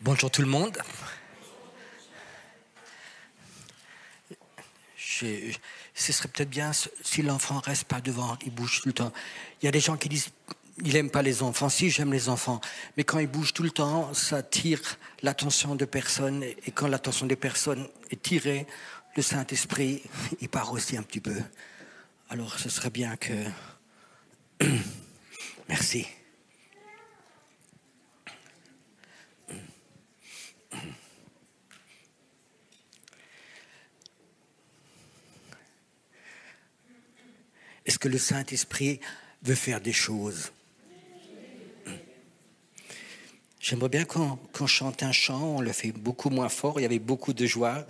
Bonjour tout le monde. Ce serait peut-être bien si l'enfant reste pas devant, il bouge tout le temps. Il y a des gens qui disent il n'aime pas les enfants. Si, j'aime les enfants, mais quand ils bougent tout le temps, ça attire l'attention de personnes, et quand l'attention des personnes est tirée, le Saint-Esprit, il part aussi un petit peu. Alors, ce serait bien que... Merci. Est-ce que le Saint-Esprit veut faire des choses? J'aimerais bien qu'on chante un chant, on le fait beaucoup moins fort, il y avait beaucoup de joie,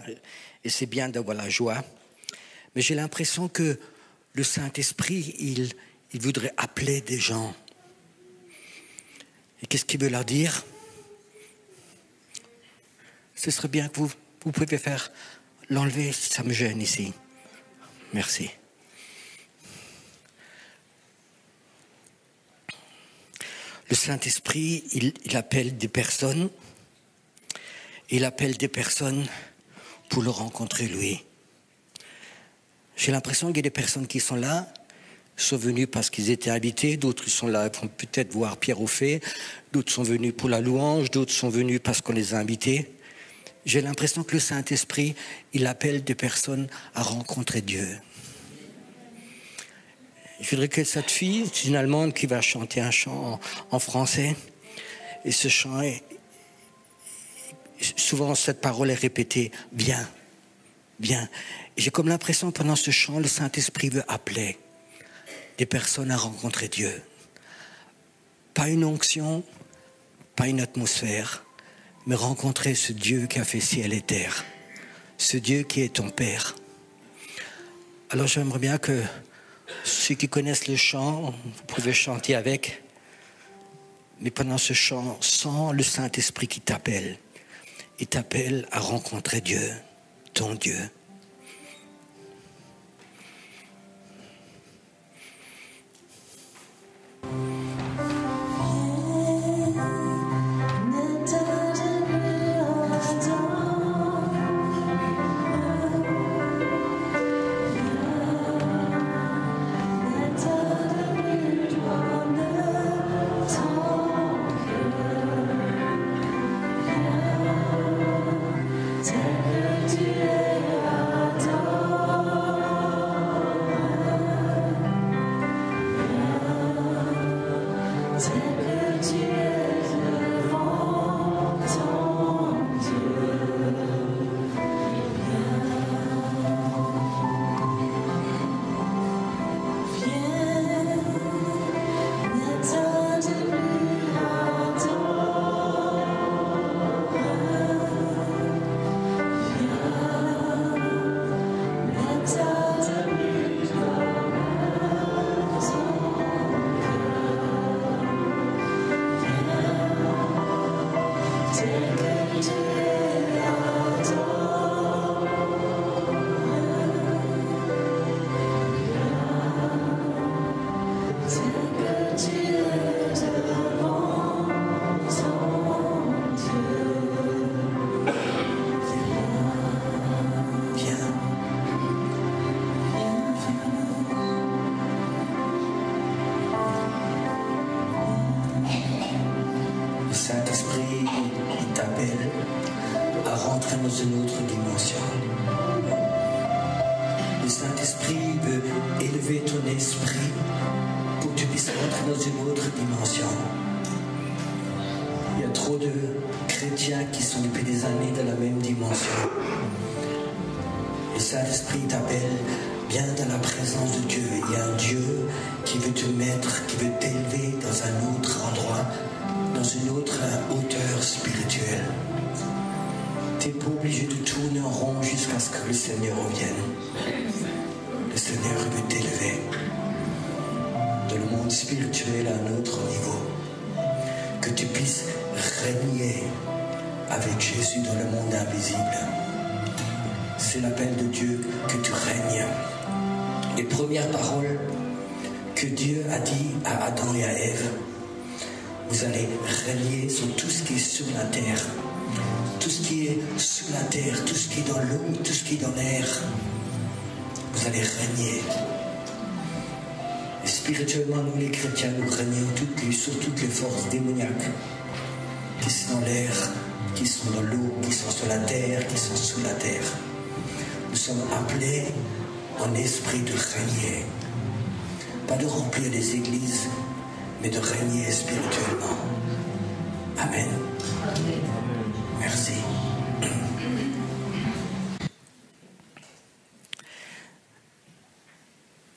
et c'est bien d'avoir la joie. Mais j'ai l'impression que le Saint-Esprit, il voudrait appeler des gens. Et qu'est-ce qu'il veut leur dire? Ce serait bien que vous pouvez faire l'enlever, ça me gêne ici. Merci. Le Saint-Esprit, il appelle des personnes. Il appelle des personnes pour le rencontrer, lui. J'ai l'impression qu'il y a des personnes qui sont là, sont venues parce qu'ils étaient invités. D'autres sont là pour peut-être voir Pierre Auffay. D'autres sont venus pour la louange. D'autres sont venus parce qu'on les a invités. J'ai l'impression que le Saint-Esprit, il appelle des personnes à rencontrer Dieu. Je voudrais que cette fille, c'est une Allemande qui va chanter un chant en français. Et ce chant, souvent cette parole est répétée, viens, viens. Et j'ai comme l'impression que pendant ce chant, le Saint-Esprit veut appeler des personnes à rencontrer Dieu. Pas une onction, pas une atmosphère, mais rencontrer ce Dieu qui a fait ciel et terre. Ce Dieu qui est ton Père. Alors j'aimerais bien que ceux qui connaissent le chant, vous pouvez chanter avec. Mais pendant ce chant, sens le Saint-Esprit qui t'appelle. Il t'appelle à rencontrer Dieu, ton Dieu. Tu n'es pas obligé de tourner en rond jusqu'à ce que le Seigneur revienne. Le Seigneur veut t'élever dans le monde spirituel à un autre niveau. Que tu puisses régner avec Jésus dans le monde invisible. C'est l'appel de Dieu que tu règnes. Les premières paroles que Dieu a dit à Adam et à Ève, vous allez régner sur tout ce qui est sur la terre. Tout ce qui est sous la terre, tout ce qui est dans l'eau, tout ce qui est dans l'air. Vous allez régner. Et spirituellement, nous les chrétiens, nous régnons sur toutes les forces démoniaques qui sont dans l'air, qui sont dans l'eau, qui sont sur la terre, qui sont sous la terre. Nous sommes appelés en esprit de régner. Pas de remplir les églises, mais de régner spirituellement. Amen. Merci.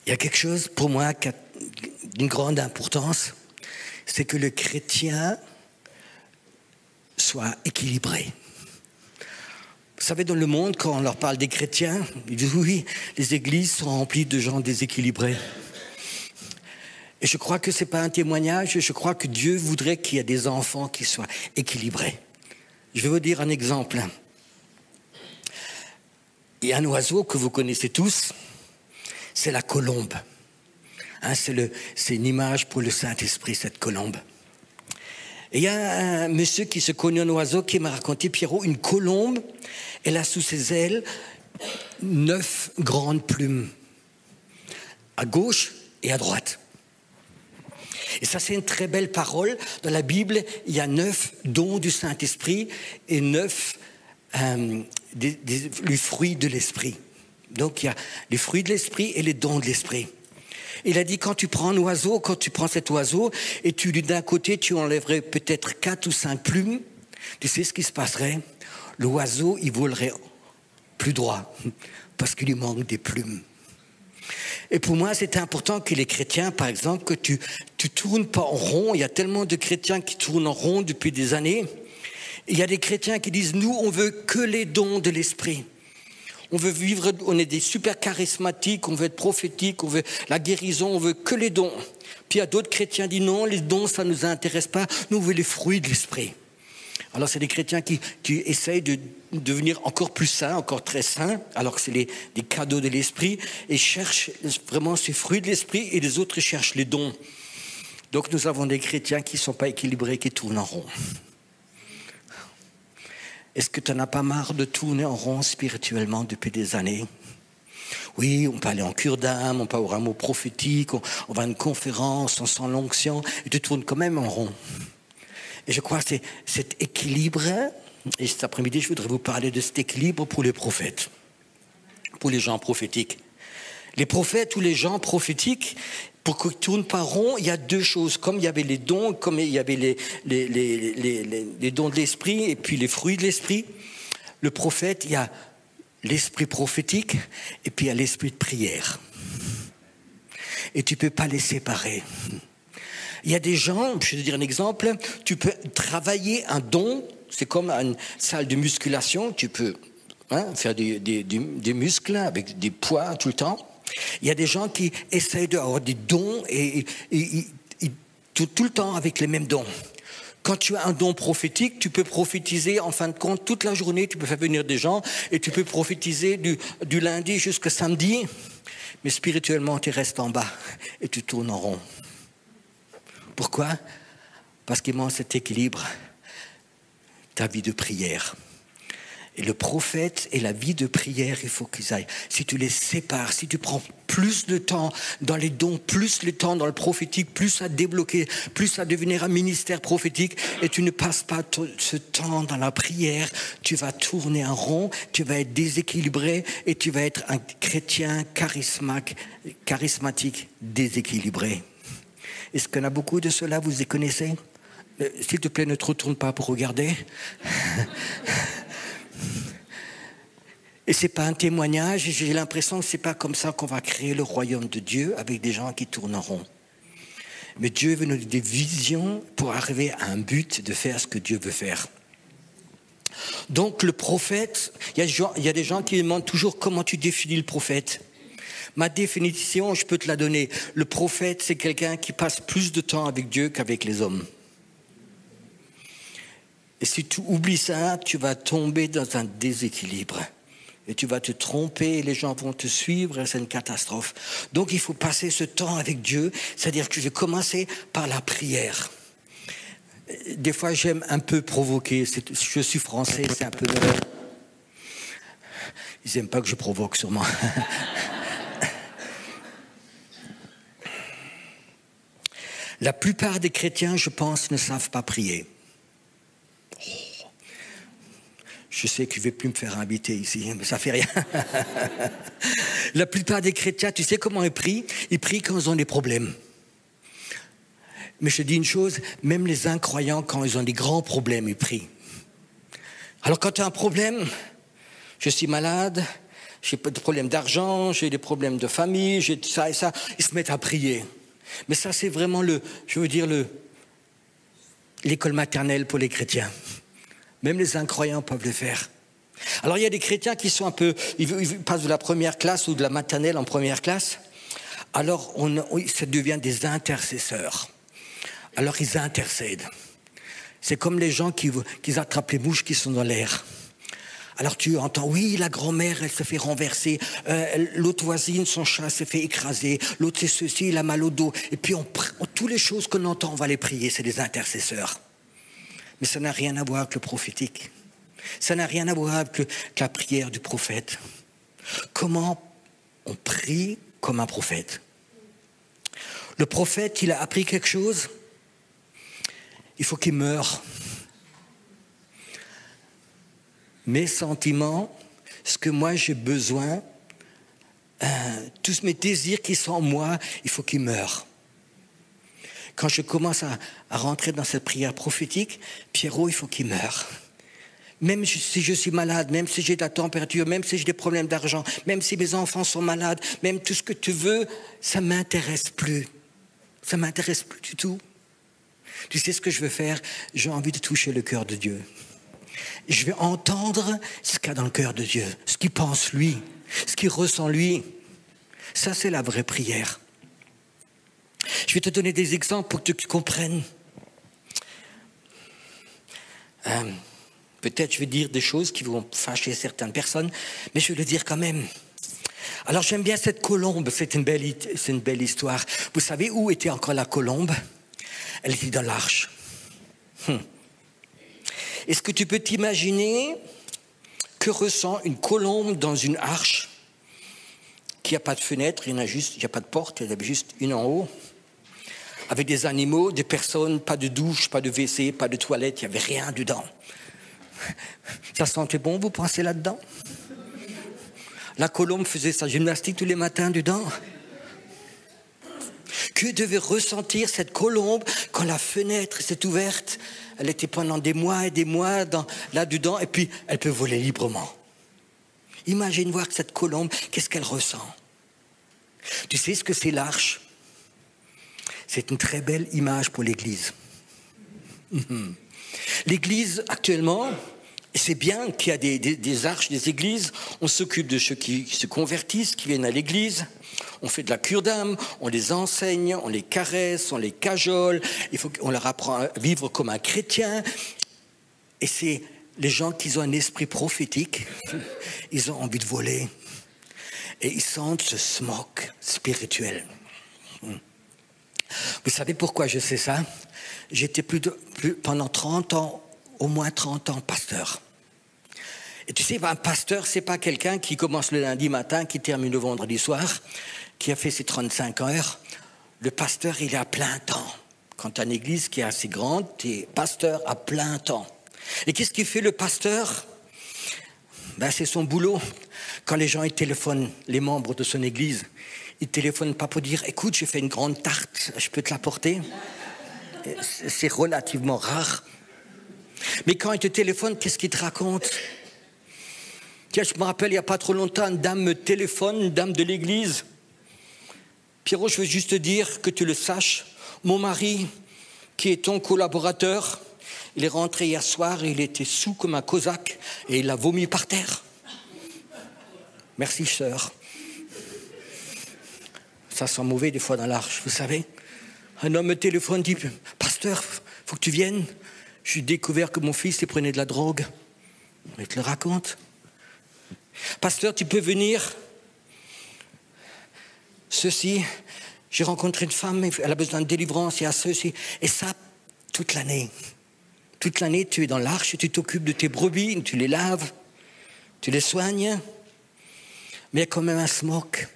Il y a quelque chose pour moi d'une grande importance, c'est que le chrétien soit équilibré. Vous savez, dans le monde, quand on leur parle des chrétiens, ils disent oui, les églises sont remplies de gens déséquilibrés. Et je crois que ce n'est pas un témoignage, je crois que Dieu voudrait qu'il y ait des enfants qui soient équilibrés. Je vais vous dire un exemple. Il y a un oiseau que vous connaissez tous, c'est la colombe. Hein, c'est une image pour le Saint-Esprit, cette colombe. Et il y a un monsieur qui se connaît un oiseau qui m'a raconté, Pierrot, une colombe, elle a sous ses ailes 9 grandes plumes, à gauche et à droite. Et ça, c'est une très belle parole. Dans la Bible, il y a 9 dons du Saint-Esprit et 9 les fruits de l'Esprit. Donc, il y a les fruits de l'Esprit et les dons de l'Esprit. Il a dit, quand tu prends un oiseau, quand tu prends cet oiseau, et d'un côté, tu enlèverais peut-être 4 ou 5 plumes, tu sais ce qui se passerait? L'oiseau, il volerait plus droit, parce qu'il lui manque des plumes. Et pour moi, c'est important que les chrétiens, par exemple, que tu tournes pas en rond. Il y a tellement de chrétiens qui tournent en rond depuis des années. Il y a des chrétiens qui disent, nous, on veut que les dons de l'Esprit. On veut vivre, on est des super charismatiques, on veut être prophétique, on veut la guérison, on veut que les dons. Puis il y a d'autres chrétiens qui disent, non, les dons, ça ne nous intéresse pas. Nous, on veut les fruits de l'Esprit. Alors, c'est des chrétiens qui essayent de devenir encore plus saints, encore très saints, alors que c'est des cadeaux de l'Esprit, et cherchent vraiment ces fruits de l'Esprit, et les autres cherchent les dons. Donc, nous avons des chrétiens qui ne sont pas équilibrés, qui tournent en rond. Est-ce que tu n'en as pas marre de tourner en rond spirituellement depuis des années? Oui, on peut aller en cure d'âme, on peut avoir un mot prophétique, on va à une conférence, on sent l'onction, et tu tournes quand même en rond. Et je crois que c'est cet équilibre, et cet après-midi, je voudrais vous parler de cet équilibre pour les prophètes, pour les gens prophétiques. Les prophètes ou les gens prophétiques, pour qu'ils ne tournent pas rond, il y a 2 choses. Comme il y avait les dons, comme il y avait les dons de l'esprit et puis les fruits de l'esprit, le prophète, il y a l'esprit prophétique et puis il y a l'esprit de prière. Et tu ne peux pas les séparer. Il y a des gens, je vais te dire un exemple, tu peux travailler un don, c'est comme une salle de musculation, tu peux faire des muscles avec des poids tout le temps. Il y a des gens qui essayent d'avoir des dons et tout le temps avec les mêmes dons. Quand tu as un don prophétique, tu peux prophétiser en fin de compte toute la journée, tu peux faire venir des gens et tu peux prophétiser du lundi jusqu'à samedi, mais spirituellement tu restes en bas et tu tournes en rond. Pourquoi? Parce qu'il manque cet équilibre, ta vie de prière. Et le prophète et la vie de prière, il faut qu'ils aillent. Si tu les sépares, si tu prends plus de temps dans les dons, plus le temps dans le prophétique, plus à débloquer, plus à devenir un ministère prophétique, et tu ne passes pas ce temps dans la prière, tu vas tourner en rond, tu vas être déséquilibré et tu vas être un chrétien charismatique déséquilibré. Est-ce qu'il y en a beaucoup de ceux-là, vous les connaissez? S'il te plaît, ne te retourne pas pour regarder. Et ce n'est pas un témoignage, j'ai l'impression que ce n'est pas comme ça qu'on va créer le royaume de Dieu avec des gens qui tournent en rond. Mais Dieu veut nous donner des visions pour arriver à un but de faire ce que Dieu veut faire. Donc le prophète, il y a des gens qui demandent toujours comment tu définis le prophète. Ma définition, je peux te la donner. Le prophète, c'est quelqu'un qui passe plus de temps avec Dieu qu'avec les hommes. Et si tu oublies ça, tu vas tomber dans un déséquilibre. Et tu vas te tromper, les gens vont te suivre, et c'est une catastrophe. Donc il faut passer ce temps avec Dieu, c'est-à-dire que je vais commencer par la prière. Des fois, j'aime un peu provoquer. Je suis français, c'est un peu... Ils n'aiment pas que je provoque, sûrement. La plupart des chrétiens, je pense, ne savent pas prier. Oh. Je sais qu'il ne va plus me faire inviter ici, mais ça ne fait rien. La plupart des chrétiens, tu sais comment ils prient? Ils prient quand ils ont des problèmes. Mais je te dis une chose, même les incroyants, quand ils ont des grands problèmes, ils prient. Alors quand tu as un problème, je suis malade, j'ai pas de problème d'argent, j'ai des problèmes de famille, j'ai ça et ça, ils se mettent à prier. Mais ça, c'est vraiment l'école maternelle pour les chrétiens. Même les incroyants peuvent le faire. Alors, il y a des chrétiens qui sont un peu... Ils passent de la première classe ou de la maternelle en première classe. Alors, ça devient des intercesseurs. Alors, ils intercèdent. C'est comme les gens qui attrapent les mouches qui sont dans l'air. Alors tu entends, oui, la grand-mère, elle se fait renverser, l'autre voisine, son chat se fait écraser, l'autre c'est ceci, il a mal au dos. Et puis toutes les choses qu'on entend, on va les prier, c'est des intercesseurs. Mais ça n'a rien à voir avec le prophétique. Ça n'a rien à voir avec la prière du prophète. Comment on prie comme un prophète? Le prophète, il a appris quelque chose, il faut qu'il meure. Mes sentiments, ce que moi j'ai besoin, tous mes désirs qui sont en moi, il faut qu'ils meurent. Quand je commence à rentrer dans cette prière prophétique, Pierrot, il faut qu'il meure. Même si je suis malade, même si j'ai de la température, même si j'ai des problèmes d'argent, même si mes enfants sont malades, même tout ce que tu veux, ça ne m'intéresse plus. Ça ne m'intéresse plus du tout. Tu sais ce que je veux faire? J'ai envie de toucher le cœur de Dieu. Je vais entendre ce qu'il y a dans le cœur de Dieu, ce qu'il pense lui, ce qu'il ressent lui. Ça, c'est la vraie prière. Je vais te donner des exemples pour que tu comprennes. Peut-être je vais dire des choses qui vont fâcher certaines personnes, mais je vais le dire quand même. Alors j'aime bien cette colombe, c'est une belle histoire. Vous savez où était encore la colombe? Elle était dans l'arche. Est-ce que tu peux t'imaginer que ressent une colombe dans une arche qui n'a pas de fenêtre, il n'y a pas de porte, il y en a juste une en haut, avec des animaux, des personnes, pas de douche, pas de WC, pas de toilette, il n'y avait rien dedans. Ça sentait bon, vous pensez là-dedans? La colombe faisait sa gymnastique tous les matins dedans. Que devait ressentir cette colombe quand la fenêtre s'est ouverte? Elle était pendant des mois et des mois là-dedans, et puis elle peut voler librement. Imagine voir cette colombe, qu'est-ce qu'elle ressent? Tu sais ce que c'est l'arche? C'est une très belle image pour l'Église. L'Église, actuellement, c'est bien qu'il y a des arches, des églises. On s'occupe de ceux qui se convertissent, qui viennent à l'Église. On fait de la cure d'âme, on les enseigne, on les caresse, on les cajole. On leur apprend à vivre comme un chrétien. Et c'est les gens qui ont un esprit prophétique, ils ont envie de voler. Et ils sentent ce smog spirituel. Vous savez pourquoi je sais ça? J'étais pendant 30 ans, au moins 30 ans, pasteur. Et tu sais, un pasteur, c'est pas quelqu'un qui commence le lundi matin, qui termine le vendredi soir, qui a fait ses 35 heures. Le pasteur, il est à plein temps. Quand tu as une église qui est assez grande, tu es pasteur à plein temps. Et qu'est-ce qu'il fait le pasteur? C'est son boulot. Quand les gens ils téléphonent, les membres de son église, ils ne téléphonent pas pour dire « Écoute, j'ai fait une grande tarte, je peux te l'apporter ?» C'est relativement rare. Mais quand ils te téléphonent, qu'est-ce qu'ils te racontent? Tiens, je me rappelle, il n'y a pas trop longtemps, une dame me téléphone, une dame de l'église. Pierrot, je veux juste te dire que tu le saches, mon mari, qui est ton collaborateur, Il est rentré hier soir et il était sous comme un cosaque et il a vomi par terre. Merci, sœur. Ça sent mauvais des fois dans l'arche, vous savez. Un homme me téléphone, dit, pasteur, faut que tu viennes. J'ai découvert que mon fils il prenait de la drogue. Mais je te le raconte. Pasteur, tu peux venir. Ceci, j'ai rencontré une femme, elle a besoin de délivrance, il y a ceci. Et ça, toute l'année. Toute l'année, tu es dans l'arche, tu t'occupes de tes brebis, tu les laves, tu les soignes. Mais il y a quand même un smoke.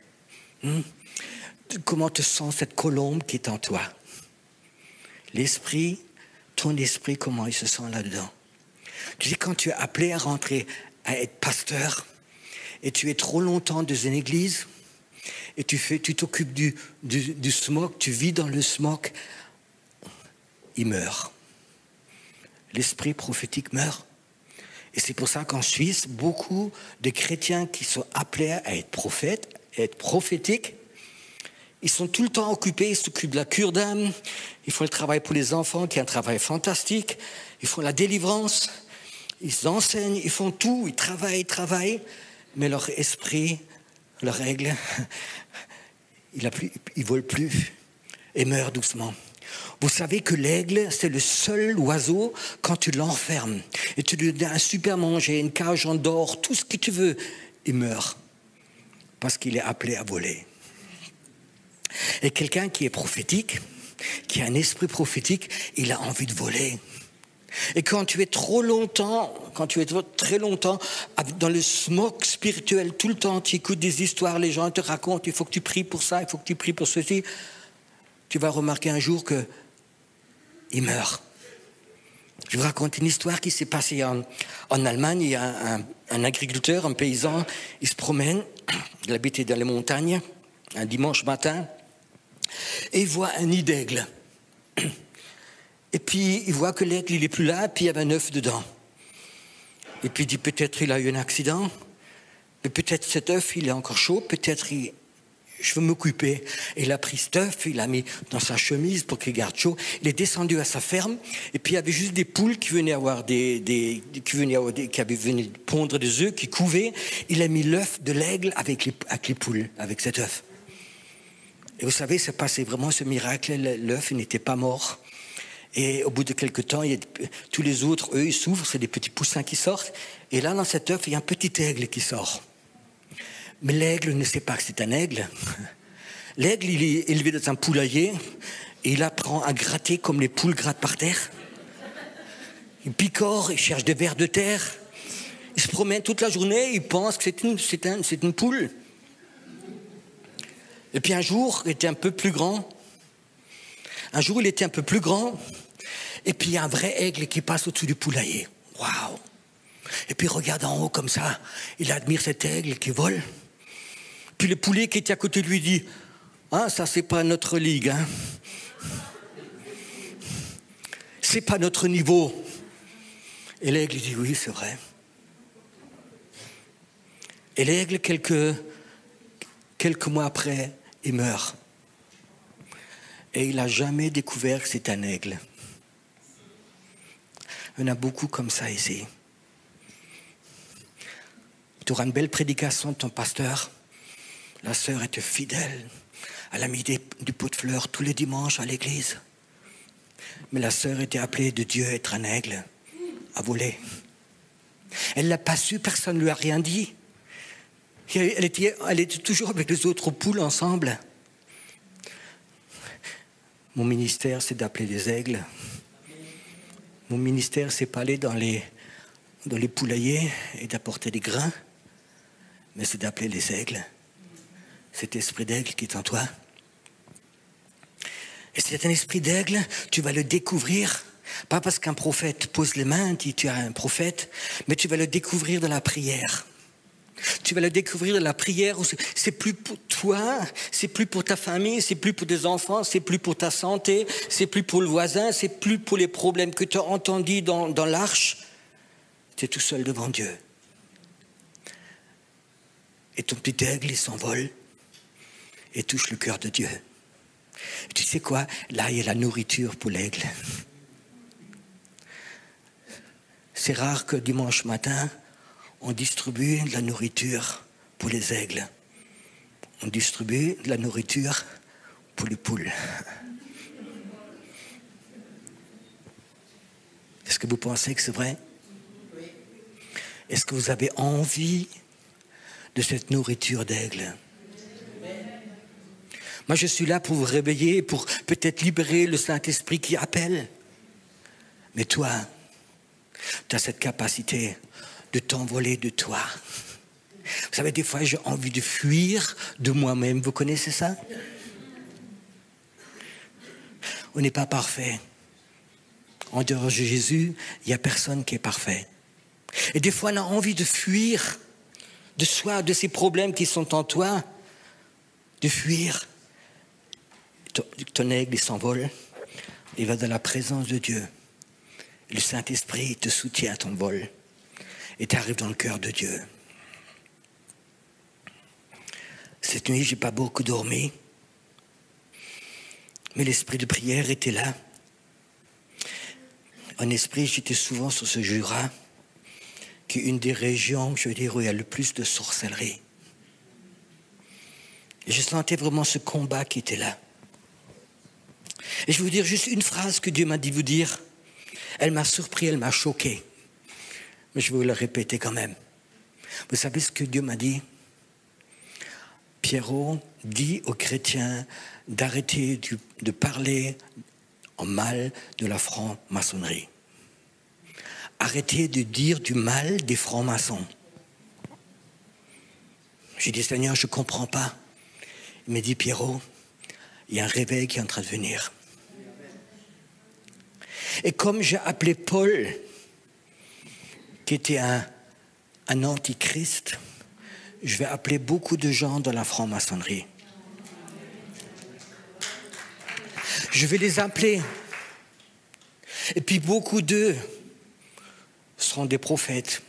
Comment te sent cette colombe qui est en toi? L'esprit, ton esprit, comment il se sent là-dedans? Tu sais, quand tu es appelé à rentrer, à être pasteur, et tu es trop longtemps dans une église, et tu t'occupes du smoke, tu vis dans le smoke, il meurt. L'esprit prophétique meurt. Et c'est pour ça qu'en Suisse, beaucoup de chrétiens qui sont appelés à être prophètes, à être prophétiques, ils sont tout le temps occupés, ils s'occupent de la cure d'âme, ils font le travail pour les enfants, qui est un travail fantastique, ils font la délivrance, ils enseignent, ils font tout, ils travaillent, mais leur esprit, leur règle, il ne vole plus et meurt doucement. Vous savez que l'aigle, c'est le seul oiseau, quand tu l'enfermes et tu lui donnes un super manger, une cage en or, tout ce que tu veux, il meurt parce qu'il est appelé à voler. Et quelqu'un qui est prophétique, qui a un esprit prophétique, il a envie de voler. Et quand tu es très longtemps dans le smoke spirituel, tout le temps, tu écoutes des histoires, les gens te racontent, il faut que tu pries pour ça, il faut que tu pries pour ceci, tu vas remarquer un jour qu'il meurt. Je vous raconte une histoire qui s'est passée en Allemagne. Il y a un agriculteur, un paysan, il se promène, il habitait dans les montagnes, un dimanche matin, et il voit un nid d'aigle. Et puis il voit que l'aigle, il n'est plus là, puis il y avait un œuf dedans. Et puis il dit, peut-être il a eu un accident, et peut-être cet œuf, il est encore chaud, peut-être je veux m'occuper. Et il a pris cet œuf, il l'a mis dans sa chemise pour qu'il garde chaud. Il est descendu à sa ferme, et puis il y avait juste des poules qui venaient qui venaient pondre des œufs, qui couvaient. Il a mis l'œuf de l'aigle avec les poules, avec cet œuf. Et vous savez, c'est passé vraiment ce miracle, l'œuf, il n'était pas mort. Et au bout de quelques temps, tous les autres, eux, ils s'ouvrent, c'est des petits poussins qui sortent. Et là, dans cet œuf, il y a un petit aigle qui sort. Mais l'aigle ne sait pas que c'est un aigle. L'aigle, il est élevé dans un poulailler et il apprend à gratter comme les poules grattent par terre. Il picore, il cherche des vers de terre. Il se promène toute la journée, il pense que c'est une poule. Et puis un jour, il était un peu plus grand. Et puis il y a un vrai aigle qui passe au-dessus du poulailler. Waouh! Et puis il regarde en haut comme ça, il admire cet aigle qui vole. Puis le poulet qui était à côté de lui dit, ah, ça c'est pas notre ligue, hein. C'est pas notre niveau. Et l'aigle dit, oui, c'est vrai. Et l'aigle, quelques mois après, il meurt. Et il n'a jamais découvert que c'est un aigle. Il y en a beaucoup comme ça ici. Tu auras une belle prédication de ton pasteur. La sœur était fidèle. Elle a mis du pot de fleurs tous les dimanches à l'église. Mais la sœur était appelée de Dieu à être un aigle, à voler. Elle ne l'a pas su, personne ne lui a rien dit. Elle était toujours avec les autres poules ensemble. Mon ministère, c'est d'appeler les aigles. Mon ministère, c'est pas aller dans les poulaillers et d'apporter des grains, mais c'est d'appeler les aigles. Cet esprit d'aigle qui est en toi. Et c'est un esprit d'aigle, tu vas le découvrir, pas parce qu'un prophète pose les mains, dit tu as un prophète, mais tu vas le découvrir dans la prière. Tu vas le découvrir dans la prière, c'est plus pour toi, c'est plus pour ta famille, c'est plus pour tes enfants, c'est plus pour ta santé, c'est plus pour le voisin, c'est plus pour les problèmes que tu as entendus dans l'arche. Tu es tout seul devant Dieu. Et ton petit aigle, il s'envole et touche le cœur de Dieu. Et tu sais quoi? Là, il y a la nourriture pour l'aigle. c'est rare que dimanche matin, on distribue de la nourriture pour les aigles. On distribue de la nourriture pour les poules. Est-ce que vous pensez que c'est vrai? Est-ce que vous avez envie de cette nourriture d'aigle? Moi, je suis là pour vous réveiller, pour peut-être libérer le Saint-Esprit qui appelle. Mais toi, tu as cette capacité de t'envoler de toi. Vous savez, des fois, j'ai envie de fuir de moi-même. Vous connaissez ça? On n'est pas parfait. En dehors de Jésus, il n'y a personne qui est parfait. Et des fois, on a envie de fuir de soi, de ces problèmes qui sont en toi, de fuir. Ton aigle, il s'envole, il va dans la présence de Dieu. Le Saint-Esprit te soutient à ton vol et tu arrives dans le cœur de Dieu. Cette nuit, je n'ai pas beaucoup dormi, mais l'esprit de prière était là. En esprit, j'étais souvent sur ce Jura, qui est une des régions, je veux dire, où il y a le plus de sorcellerie. Et je sentais vraiment ce combat qui était là. Et je vais vous dire juste une phrase que Dieu m'a dit vous dire. Elle m'a surpris, elle m'a choqué. Mais je vais vous la répéter quand même. Vous savez ce que Dieu m'a dit? Pierrot, dit aux chrétiens d'arrêter de parler en mal de la franc-maçonnerie. Arrêtez de dire du mal des francs-maçons. J'ai dit, Seigneur, je ne comprends pas. Il m'a dit, Pierrot, il y a un réveil qui est en train de venir. Et comme j'ai appelé Paul, qui était un antichrist, je vais appeler beaucoup de gens dans la franc-maçonnerie. Je vais les appeler. Et puis beaucoup d'eux seront des prophètes,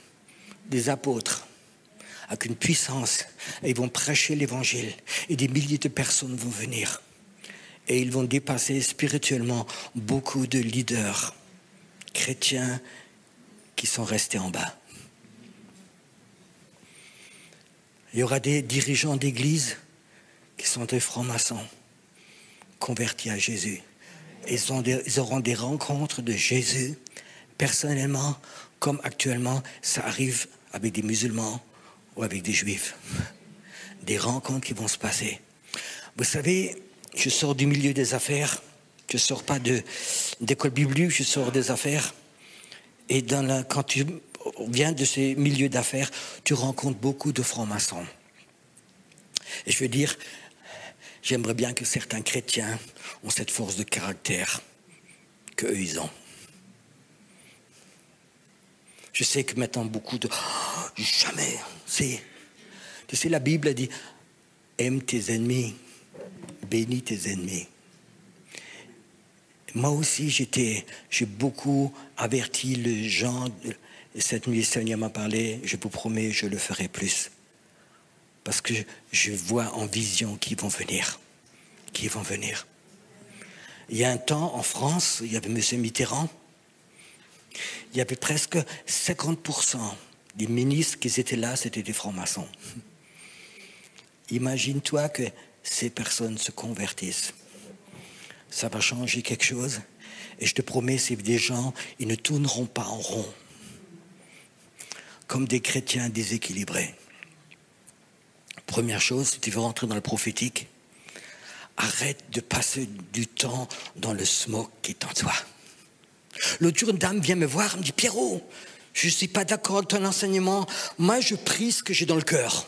des apôtres, avec une puissance. Et ils vont prêcher l'évangile. Et des milliers de personnes vont venir. Et ils vont dépasser spirituellement beaucoup de leaders chrétiens qui sont restés en bas. Il y aura des dirigeants d'église qui sont des francs-maçons, convertis à Jésus. Ils auront des rencontres de Jésus, personnellement, comme actuellement, ça arrive avec des musulmans ou avec des juifs. Des rencontres qui vont se passer. Vous savez, je sors du milieu des affaires. Je ne sors pas d'école biblique, je sors des affaires. Et quand tu viens de ces milieux d'affaires, tu rencontres beaucoup de francs-maçons. Et je veux dire, j'aimerais bien que certains chrétiens ont cette force de caractère qu'eux, ils ont. Je sais que maintenant, beaucoup de... Oh, jamais. Tu sais, la Bible a dit, aime tes ennemis, bénis tes ennemis. Moi aussi, j'ai beaucoup averti les gens. Cette nuit, le Seigneur m'a parlé, je vous promets, je le ferai plus. Parce que je vois en vision qui vont venir. Qui vont venir. Il y a un temps, en France, il y avait M. Mitterrand. Il y avait presque 50% des ministres qui étaient là, c'était des francs-maçons. Imagine-toi que ces personnes se convertissent. Ça va changer quelque chose. Et je te promets, c'est des gens, ils ne tourneront pas en rond. Comme des chrétiens déséquilibrés. Première chose, si tu veux rentrer dans le prophétique, arrête de passer du temps dans le smoke qui est en toi. L'autre jour, une dame vient me voir, elle me dit, Pierrot, je ne suis pas d'accord avec ton enseignement. Moi, je prie ce que j'ai dans le cœur.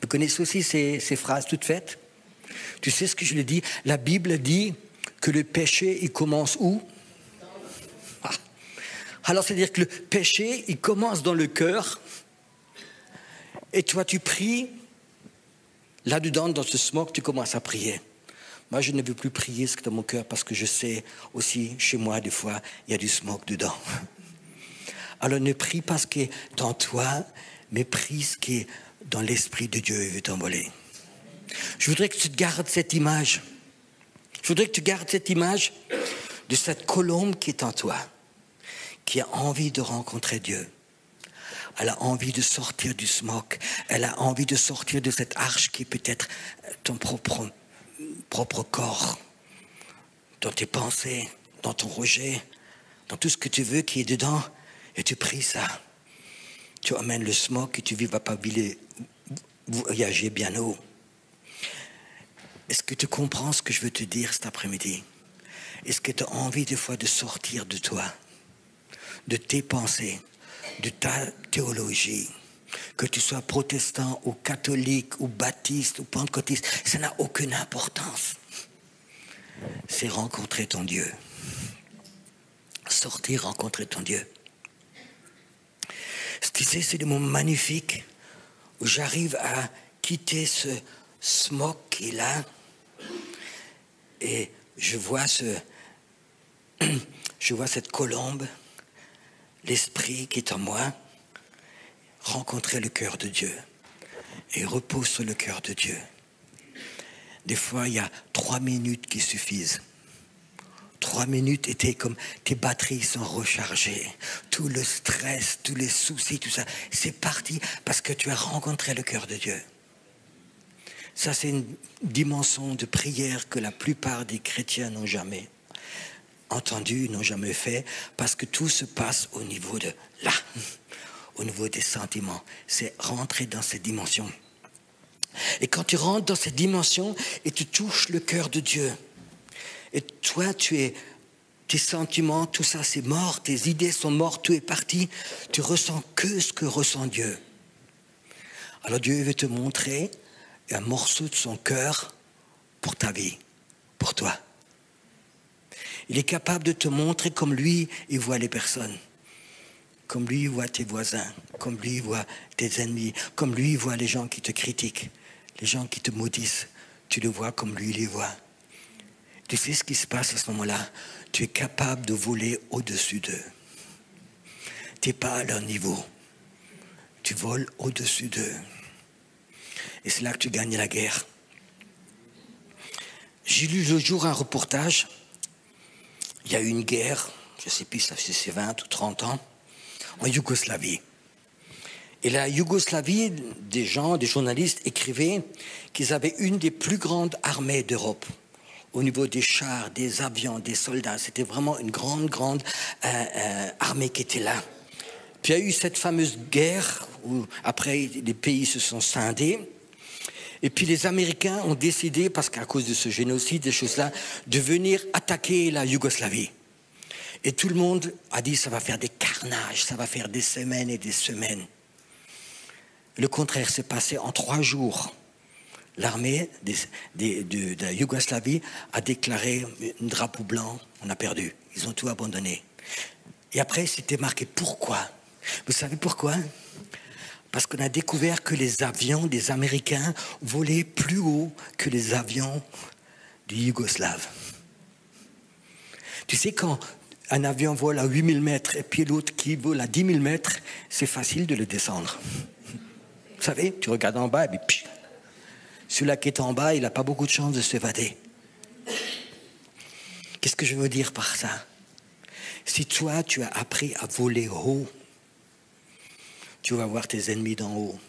Vous connaissez aussi ces phrases toutes faites? Tu sais ce que je lui dis? La Bible dit que le péché, il commence où? Ah. Alors, c'est-à-dire que le péché, il commence dans le cœur. Et toi, tu pries. Là-dedans, dans ce smoke, tu commences à prier. Moi, je ne veux plus prier ce qui est dans mon cœur parce que je sais aussi, chez moi, des fois, il y a du smoke dedans. Alors, ne prie pas ce qui est dans toi, mais prie ce qui est dans l'Esprit de Dieu et veut t'envoler. Je voudrais que tu te gardes cette image. Je voudrais que tu gardes cette image de cette colombe qui est en toi, qui a envie de rencontrer Dieu. Elle a envie de sortir du smog. Elle a envie de sortir de cette arche qui est peut-être ton propre corps, dans tes pensées, dans ton rejet, dans tout ce que tu veux qui est dedans. Et tu pries ça. Tu amènes le smog et tu ne vas pas voyager bien haut. Est-ce que tu comprends ce que je veux te dire cet après-midi? Est-ce que tu as envie des fois de sortir de toi, de tes pensées, de ta théologie, que tu sois protestant ou catholique ou baptiste ou pentecôtiste, ça n'a aucune importance. C'est rencontrer ton Dieu. Sortir, rencontrer ton Dieu. Tu sais, c'est des moments magnifiques où j'arrive à quitter ce smog qui est là et je vois cette colombe, l'esprit qui est en moi, rencontrer le cœur de Dieu et repose sur le cœur de Dieu. Des fois, il y a 3 minutes qui suffisent. 3 minutes et tes batteries sont rechargées. Tout le stress, tous les soucis, tout ça, c'est parti parce que tu as rencontré le cœur de Dieu. Ça, c'est une dimension de prière que la plupart des chrétiens n'ont jamais entendu, n'ont jamais fait, parce que tout se passe au niveau de là, au niveau des sentiments. C'est rentrer dans cette dimension. Et quand tu rentres dans cette dimension et tu touches le cœur de Dieu, et toi, tes sentiments, tout ça, c'est mort, tes idées sont mortes, tout est parti, tu ressens que ce que ressent Dieu. Alors Dieu veut te montrer un morceau de son cœur pour ta vie, pour toi. Il est capable de te montrer comme lui, il voit les personnes. Comme lui, il voit tes voisins. Comme lui, il voit tes ennemis. Comme lui, il voit les gens qui te critiquent. Les gens qui te maudissent. Tu le vois comme lui, il les voit. Tu sais ce qui se passe à ce moment-là? Tu es capable de voler au-dessus d'eux. Tu n'es pas à leur niveau. Tu voles au-dessus d'eux. Et c'est là que tu gagnes la guerre. J'ai lu le jour un reportage. Il y a eu une guerre, je ne sais plus si c'est 20 ou 30 ans, en Yougoslavie. Et la Yougoslavie, des journalistes écrivaient qu'ils avaient une des plus grandes armées d'Europe. Au niveau des chars, des avions, des soldats. C'était vraiment une grande armée qui était là. Puis il y a eu cette fameuse guerre où après les pays se sont scindés. Et puis les Américains ont décidé, parce qu'à cause de ce génocide, des choses-là, de venir attaquer la Yougoslavie. Et tout le monde a dit ça va faire des carnages, ça va faire des semaines et des semaines. Le contraire s'est passé en 3 jours. L'armée de la Yougoslavie a déclaré un drapeau blanc, on a perdu. Ils ont tout abandonné. Et après, c'était marqué pourquoi. Vous savez pourquoi? Parce qu'on a découvert que les avions des Américains volaient plus haut que les avions des Yougoslaves. Tu sais, quand un avion vole à 8000 mètres et puis l'autre qui vole à 10 000 mètres, c'est facile de le descendre. Vous savez, tu regardes en bas et puis pff, celui-là qui est en bas, il n'a pas beaucoup de chance de s'évader. Qu'est-ce que je veux dire par ça? Si toi, tu as appris à voler haut, tu vas voir tes ennemis d'en haut.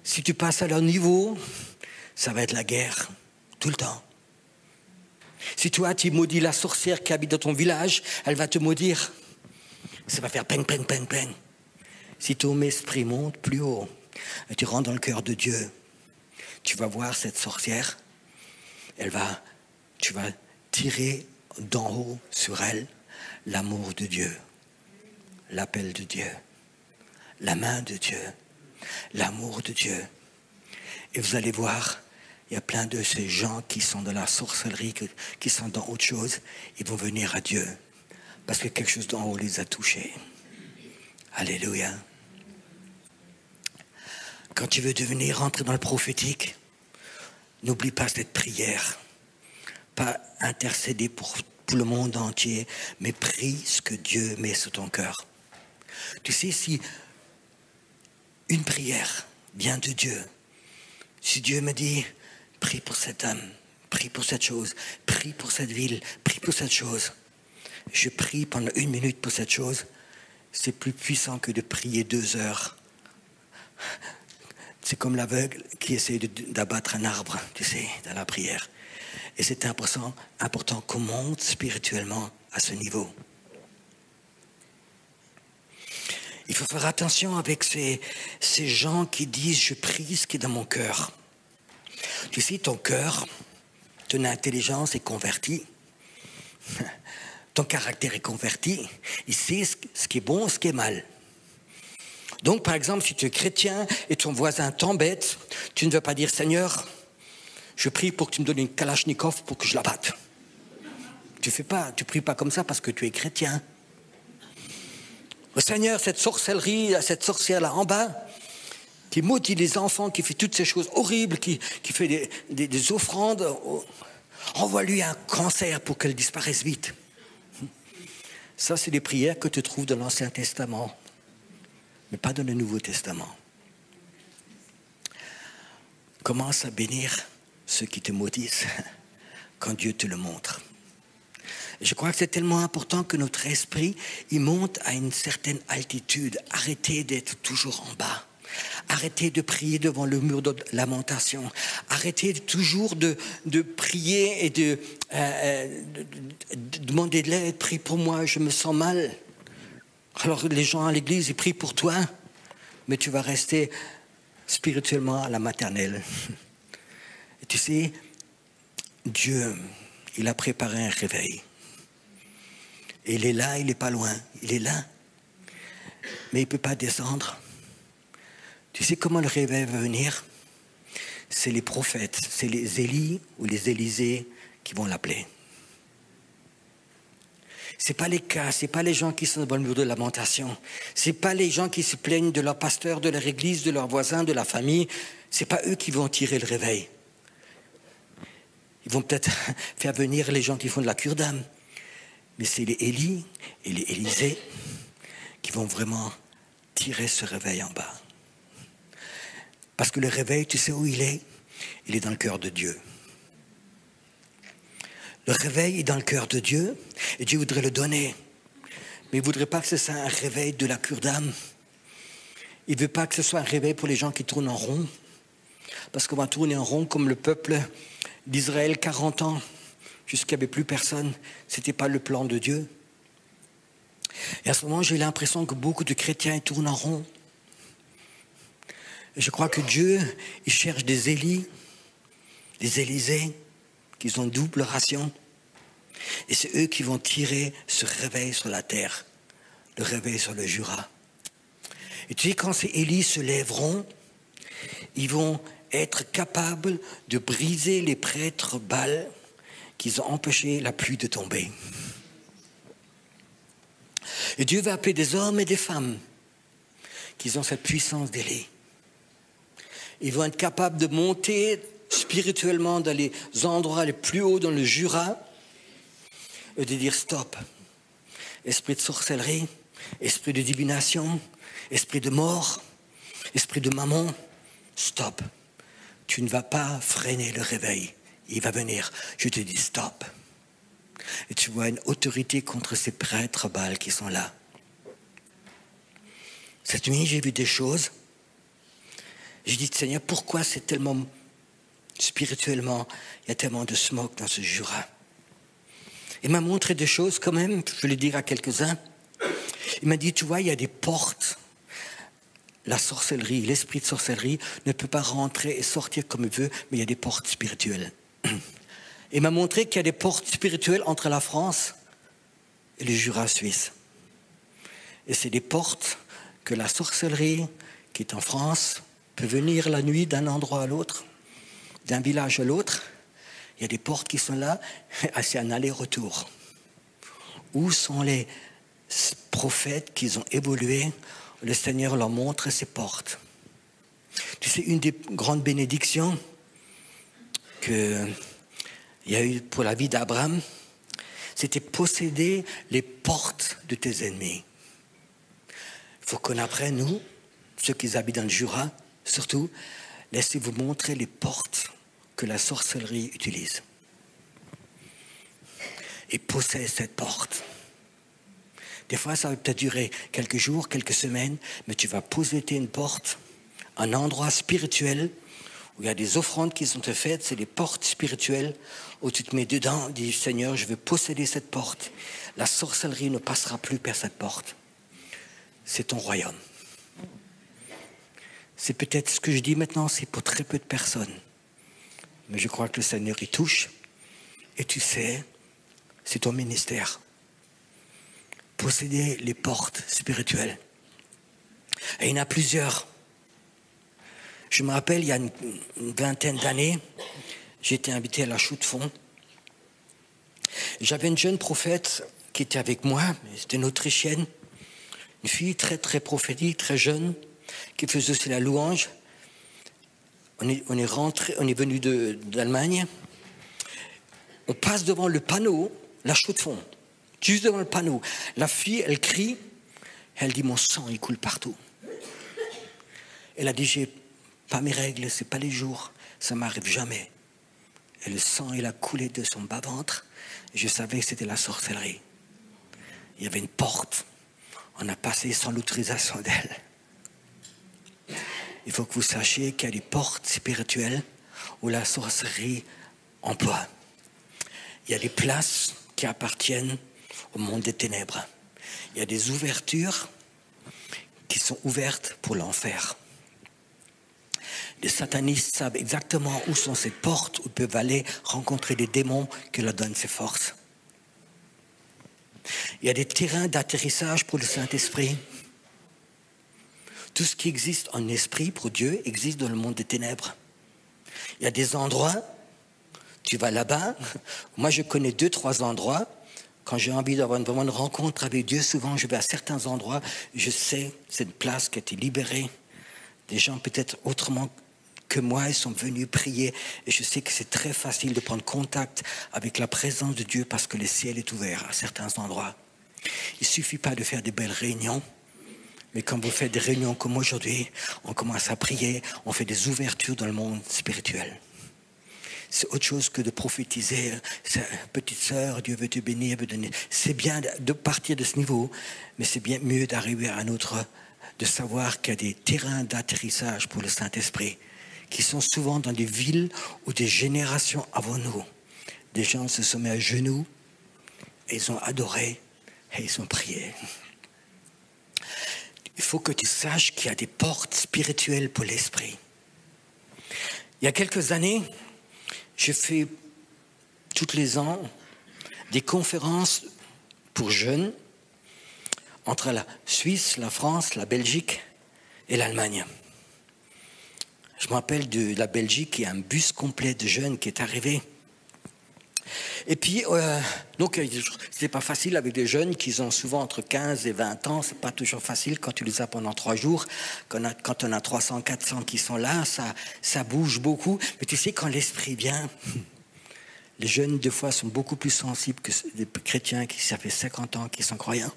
Si tu passes à leur niveau, ça va être la guerre, tout le temps. Si toi, tu maudis la sorcière qui habite dans ton village, elle va te maudire. Ça va faire peng, peng, peng, peng. Si ton esprit monte plus haut, et tu rentres dans le cœur de Dieu, tu vas voir cette sorcière, tu vas tirer d'en haut sur elle l'amour de Dieu, l'appel de Dieu, la main de Dieu, l'amour de Dieu. Et vous allez voir, il y a plein de ces gens qui sont dans la sorcellerie, qui sont dans autre chose, ils vont venir à Dieu, parce que quelque chose d'en haut les a touchés. Alléluia. Quand tu veux rentrer dans le prophétique, n'oublie pas cette prière. Pas intercéder pour le monde entier, mais prie ce que Dieu met sur ton cœur. Tu sais, si une prière vient de Dieu, si Dieu me dit, prie pour cet homme, prie pour cette chose, prie pour cette ville, prie pour cette chose, je prie pendant 1 minute pour cette chose, c'est plus puissant que de prier 2 heures. C'est comme l'aveugle qui essaie d'abattre un arbre, tu sais, dans la prière. Et c'est important qu'on monte spirituellement à ce niveau. Il faut faire attention avec ces gens qui disent « je prie ce qui est dans mon cœur ». Tu sais, ton cœur, ton intelligence est convertie. Ton caractère est converti. Il sait ce qui est bon, ce qui est mal. Donc, par exemple, si tu es chrétien et ton voisin t'embête, tu ne veux pas dire « Seigneur, je prie pour que tu me donnes une Kalachnikov pour que je la batte ». Tu pries pas comme ça parce que tu es chrétien. « Seigneur, cette sorcellerie, cette sorcière-là en bas, qui maudit les enfants, qui fait toutes ces choses horribles, qui fait des offrandes, envoie-lui un cancer pour qu'elle disparaisse vite. » Ça, c'est des prières que tu trouves dans l'Ancien Testament, mais pas dans le Nouveau Testament. Commence à bénir ceux qui te maudissent quand Dieu te le montre. Et je crois que c'est tellement important que notre esprit, il monte à une certaine altitude. Arrêtez d'être toujours en bas. Arrêtez de prier devant le mur de lamentation. Arrêtez toujours de prier et de demander de l'aide. Prie pour moi, je me sens mal. Alors les gens à l'église, ils prient pour toi, mais tu vas rester spirituellement à la maternelle. Et tu sais, Dieu, il a préparé un réveil. Et il est là, il n'est pas loin. Il est là, mais il ne peut pas descendre. Tu sais comment le réveil va venir? C'est les prophètes, c'est les Élie ou les Élisée qui vont l'appeler. Ce n'est pas les cas, ce n'est pas les gens qui sont dans le mur de lamentation. Ce n'est pas les gens qui se plaignent de leur pasteur, de leur église, de leurs voisins, de la famille. Ce n'est pas eux qui vont tirer le réveil. Ils vont peut-être faire venir les gens qui font de la cure d'âme. Mais c'est les Élie et les Élisée qui vont vraiment tirer ce réveil en bas. Parce que le réveil, tu sais où il est? Il est dans le cœur de Dieu. Le réveil est dans le cœur de Dieu et Dieu voudrait le donner. Mais il ne voudrait pas que ce soit un réveil de la cure d'âme. Il ne veut pas que ce soit un réveil pour les gens qui tournent en rond. Parce qu'on va tourner en rond comme le peuple d'Israël 40 ans, jusqu'il n'y avait plus personne. Ce n'était pas le plan de Dieu. Et à ce moment, j'ai l'impression que beaucoup de chrétiens tournent en rond. Et je crois que Dieu, il cherche des Élie, des Élisées, qui ont double ration. Et c'est eux qui vont tirer ce réveil sur la terre, le réveil sur le Jura. Et tu sais, quand ces Élis se lèveront, ils vont être capables de briser les prêtres Baal qui ont empêché la pluie de tomber. Et Dieu va appeler des hommes et des femmes qui ont cette puissance d'Élie. Ils vont être capables de monter spirituellement dans les endroits les plus hauts dans le Jura et de dire stop. Esprit de sorcellerie, esprit de divination, esprit de mort, esprit de mammon, stop. Tu ne vas pas freiner le réveil. Il va venir. Je te dis stop. Et tu vois une autorité contre ces prêtres Baal qui sont là. Cette nuit, j'ai vu des choses. J'ai dit, Seigneur, pourquoi c'est tellement spirituellement, il y a tellement de smoke dans ce Jura. Il m'a montré des choses quand même, je vais le dire à quelques-uns. Il m'a dit, tu vois, il y a des portes. La sorcellerie, l'esprit de sorcellerie ne peut pas rentrer et sortir comme il veut, mais il y a des portes spirituelles. Il m'a montré qu'il y a des portes spirituelles entre la France et le Jura suisse. Et c'est des portes que la sorcellerie qui est en France peut venir la nuit d'un endroit à l'autre, d'un village à l'autre. Il y a des portes qui sont là, c'est un aller-retour. Où sont les prophètes qui ont évolué? Le Seigneur leur montre ces portes. Tu sais, une des grandes bénédictions qu'il y a eu pour la vie d'Abraham, c'était posséder les portes de tes ennemis. Il faut qu'on apprenne, nous, ceux qui habitent dans le Jura, surtout, laissez-vous montrer les portes que la sorcellerie utilise. Et possède cette porte. Des fois, ça va peut-être durer quelques jours, quelques semaines, mais tu vas poser une porte, un endroit spirituel où il y a des offrandes qui sont faites, c'est des portes spirituelles où tu te mets dedans, dis Seigneur, je veux posséder cette porte. La sorcellerie ne passera plus par cette porte. C'est ton royaume. C'est peut-être ce que je dis maintenant, c'est pour très peu de personnes. Mais je crois que le Seigneur y touche. Et tu sais, c'est ton ministère. Posséder les portes spirituelles. Et il y en a plusieurs. Je me rappelle, il y a une vingtaine d'années, j'ai été invité à la chaux de fonds. J'avais une jeune prophète qui était avec moi, c'était une Autrichienne, une fille très très prophétique, très jeune, qui faisait aussi la louange. On est venu d'Allemagne. On passe devant le panneau, la chaux de fonds, juste devant le panneau. La fille, elle crie, elle dit mon sang, il coule partout. Elle a dit j'ai pas mes règles, c'est pas les jours, ça m'arrive jamais. Et le sang, il a coulé de son bas-ventre. Et je savais que c'était la sorcellerie. Il y avait une porte. On a passé sans l'autorisation d'elle. Il faut que vous sachiez qu'il y a des portes spirituelles où la sorcellerie emploie. Il y a des places qui appartiennent au monde des ténèbres. Il y a des ouvertures qui sont ouvertes pour l'enfer. Les satanistes savent exactement où sont ces portes où ils peuvent aller rencontrer des démons qui leur donnent ses forces. Il y a des terrains d'atterrissage pour le Saint-Esprit. Tout ce qui existe en esprit pour Dieu existe dans le monde des ténèbres. Il y a des endroits, tu vas là-bas. Moi, je connais 2-3 endroits. Quand j'ai envie d'avoir vraiment une rencontre avec Dieu, souvent je vais à certains endroits. Je sais, c'est une place qui a été libérée. Des gens peut-être autrement que moi, ils sont venus prier. Et je sais que c'est très facile de prendre contact avec la présence de Dieu parce que le ciel est ouvert à certains endroits. Il ne suffit pas de faire des belles réunions. Mais quand vous faites des réunions comme aujourd'hui, on commence à prier, on fait des ouvertures dans le monde spirituel. C'est autre chose que de prophétiser. Petite sœur, Dieu veut te bénir, veut donner. C'est bien de partir de ce niveau, mais c'est bien mieux d'arriver à un autre, de savoir qu'il y a des terrains d'atterrissage pour le Saint-Esprit qui sont souvent dans des villes où des générations avant nous, des gens se sont mis à genoux et ils ont adoré et ils ont prié. Il faut que tu saches qu'il y a des portes spirituelles pour l'esprit. Il y a quelques années, j'ai fait tous les ans des conférences pour jeunes entre la Suisse, la France, la Belgique et l'Allemagne. Je me rappelle de la Belgique, il y a un bus complet de jeunes qui est arrivé. Et puis, donc, c'est pas facile avec des jeunes qui ont souvent entre 15 et 20 ans. C'est pas toujours facile quand tu les as pendant 3 jours. Quand on a 300, 400 qui sont là, ça bouge beaucoup. Mais tu sais, quand l'esprit vient, les jeunes, des fois, sont beaucoup plus sensibles que des chrétiens qui, ça fait 50 ans, qui sont croyants.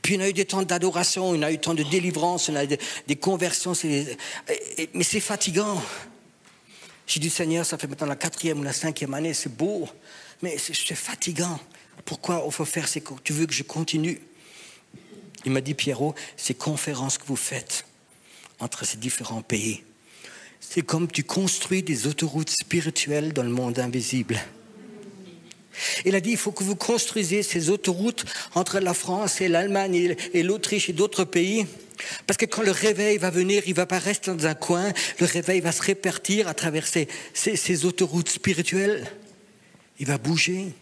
Puis, on a eu des temps d'adoration, on a eu des temps de délivrance, on a eu des conversions. Mais c'est fatigant. J'ai dit, Seigneur, ça fait maintenant la 4e ou la 5e année, c'est beau, mais c'est fatigant. Pourquoi il faut faire ces... Tu veux que je continue? Il m'a dit, Pierrot, ces conférences que vous faites entre ces différents pays, c'est comme tu construis des autoroutes spirituelles dans le monde invisible. Il a dit, il faut que vous construisiez ces autoroutes entre la France et l'Allemagne et l'Autriche et d'autres pays. Parce que quand le réveil va venir, il ne va pas rester dans un coin. Le réveil va se répartir à travers ces autoroutes spirituelles. Il va bouger.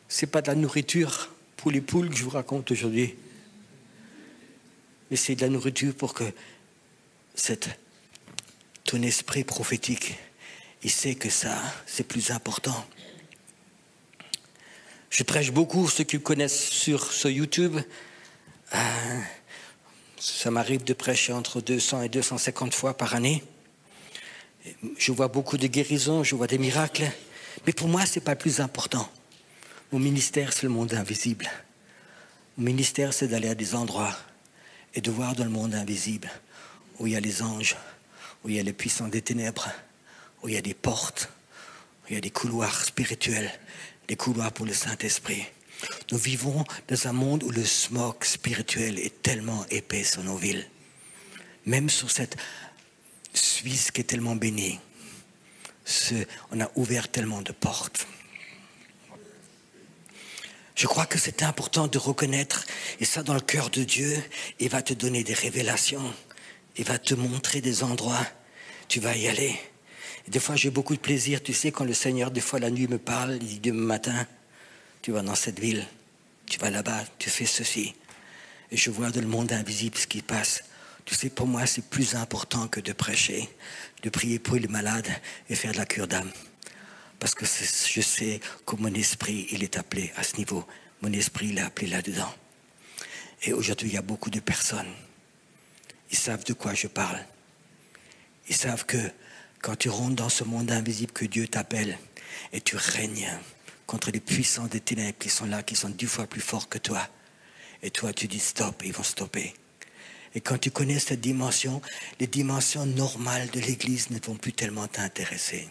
Ce n'est pas de la nourriture pour les poules que je vous raconte aujourd'hui. Mais c'est de la nourriture pour que ton esprit prophétique, il sait que ça, c'est plus important. Je prêche beaucoup, ceux qui me connaissent sur YouTube. Ça m'arrive de prêcher entre 200 et 250 fois par année. Je vois beaucoup de guérisons, je vois des miracles. Mais pour moi, ce n'est pas le plus important. Mon ministère, c'est le monde invisible. Mon ministère, c'est d'aller à des endroits et de voir dans le monde invisible où il y a les anges, où il y a les puissants des ténèbres, où il y a des portes, où il y a des couloirs spirituels, des couloirs pour le Saint-Esprit. Nous vivons dans un monde où le smog spirituel est tellement épais sur nos villes. Même sur cette Suisse qui est tellement bénie, on a ouvert tellement de portes. Je crois que c'est important de reconnaître, et ça dans le cœur de Dieu, il va te donner des révélations, il va te montrer des endroits, tu vas y aller. Et des fois j'ai beaucoup de plaisir, tu sais, quand le Seigneur, des fois la nuit me parle, il dit demain matin, tu vas dans cette ville, tu vas là-bas, tu fais ceci. Et je vois dans le monde invisible ce qui passe. Tu sais, pour moi, c'est plus important que de prêcher, de prier pour les malades et faire de la cure d'âme. Parce que je sais que mon esprit, il est appelé à ce niveau. Mon esprit, il est appelé là-dedans. Et aujourd'hui, il y a beaucoup de personnes. Ils savent de quoi je parle. Ils savent que quand tu rentres dans ce monde invisible que Dieu t'appelle et tu règnes contre les puissants des ténèbres qui sont là, qui sont 10 fois plus forts que toi. Et toi, tu dis stop, et ils vont stopper. Et quand tu connais cette dimension, les dimensions normales de l'Église ne vont plus tellement t'intéresser.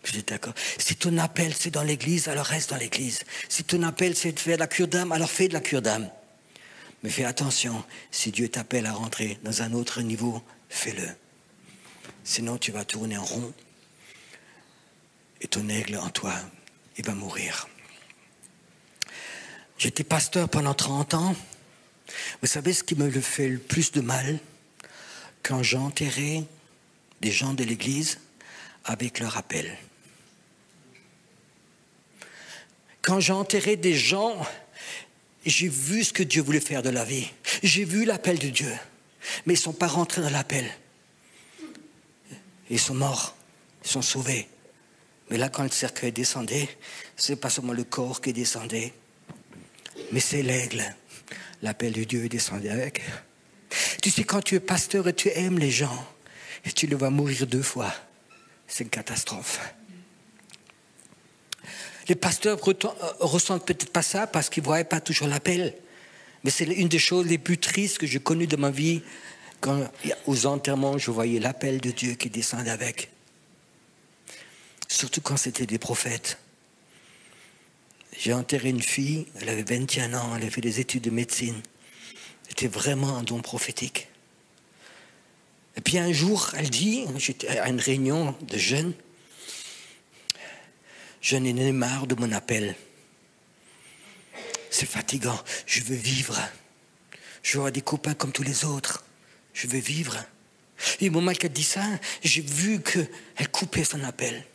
Je dis d'accord. Si ton appel c'est dans l'Église, alors reste dans l'Église. Si ton appel c'est de faire de la cure d'âme, alors fais de la cure d'âme. Mais fais attention, si Dieu t'appelle à rentrer dans un autre niveau, fais-le. Sinon tu vas tourner en rond et ton aigle en toi, il va mourir. J'étais pasteur pendant 30 ans. Vous savez ce qui me fait le plus de mal? Quand j'enterrais des gens de l'Église avec leur appel. Quand j'enterrais des gens, j'ai vu ce que Dieu voulait faire de la vie. J'ai vu l'appel de Dieu. Mais ils ne sont pas rentrés dans l'appel. Ils sont morts. Ils sont sauvés. Mais là, quand le cercueil descendait, ce n'est pas seulement le corps qui descendait, mais c'est l'aigle. L'appel de Dieu descendait avec. Tu sais, quand tu es pasteur et tu aimes les gens, et tu les vois mourir 2 fois, c'est une catastrophe. Les pasteurs ressentent peut-être pas ça parce qu'ils ne voient pas toujours l'appel. Mais c'est une des choses les plus tristes que j'ai connues de ma vie. Quand, aux enterrements, je voyais l'appel de Dieu qui descendait avec. Surtout quand c'était des prophètes. J'ai enterré une fille, elle avait 21 ans, elle avait fait des études de médecine. C'était vraiment un don prophétique. Et puis un jour, elle dit, j'étais à une réunion de jeunes, je n'en ai marre de mon appel. C'est fatigant, je veux vivre. Je veux avoir des copains comme tous les autres. Je veux vivre. Et au moment qu'elle dit ça, j'ai vu qu'elle coupait son appel.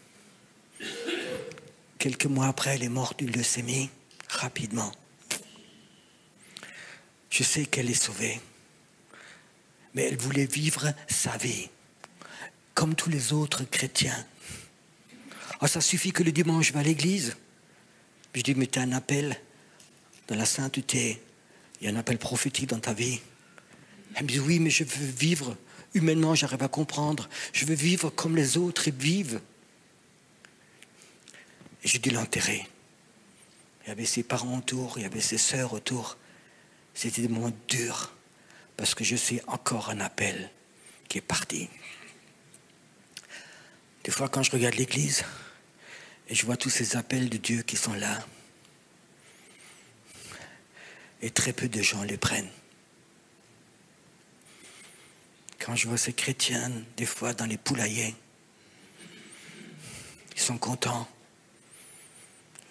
Quelques mois après, elle est morte d'une leucémie, rapidement. Je sais qu'elle est sauvée. Mais elle voulait vivre sa vie, comme tous les autres chrétiens. Oh, ça suffit que le dimanche, je vais à l'église. Je dis, mais tu as un appel dans la sainteté. Il y a un appel prophétique dans ta vie. Elle me dit, oui, mais je veux vivre. Humainement, j'arrive à comprendre. Je veux vivre comme les autres vivent. Et j'ai dû l'enterrer. Il y avait ses parents autour, il y avait ses sœurs autour. C'était des moments durs, parce que je sais encore un appel qui est parti. Des fois, quand je regarde l'église, et je vois tous ces appels de Dieu qui sont là, et très peu de gens les prennent. Quand je vois ces chrétiens, des fois dans les poulaillers, ils sont contents.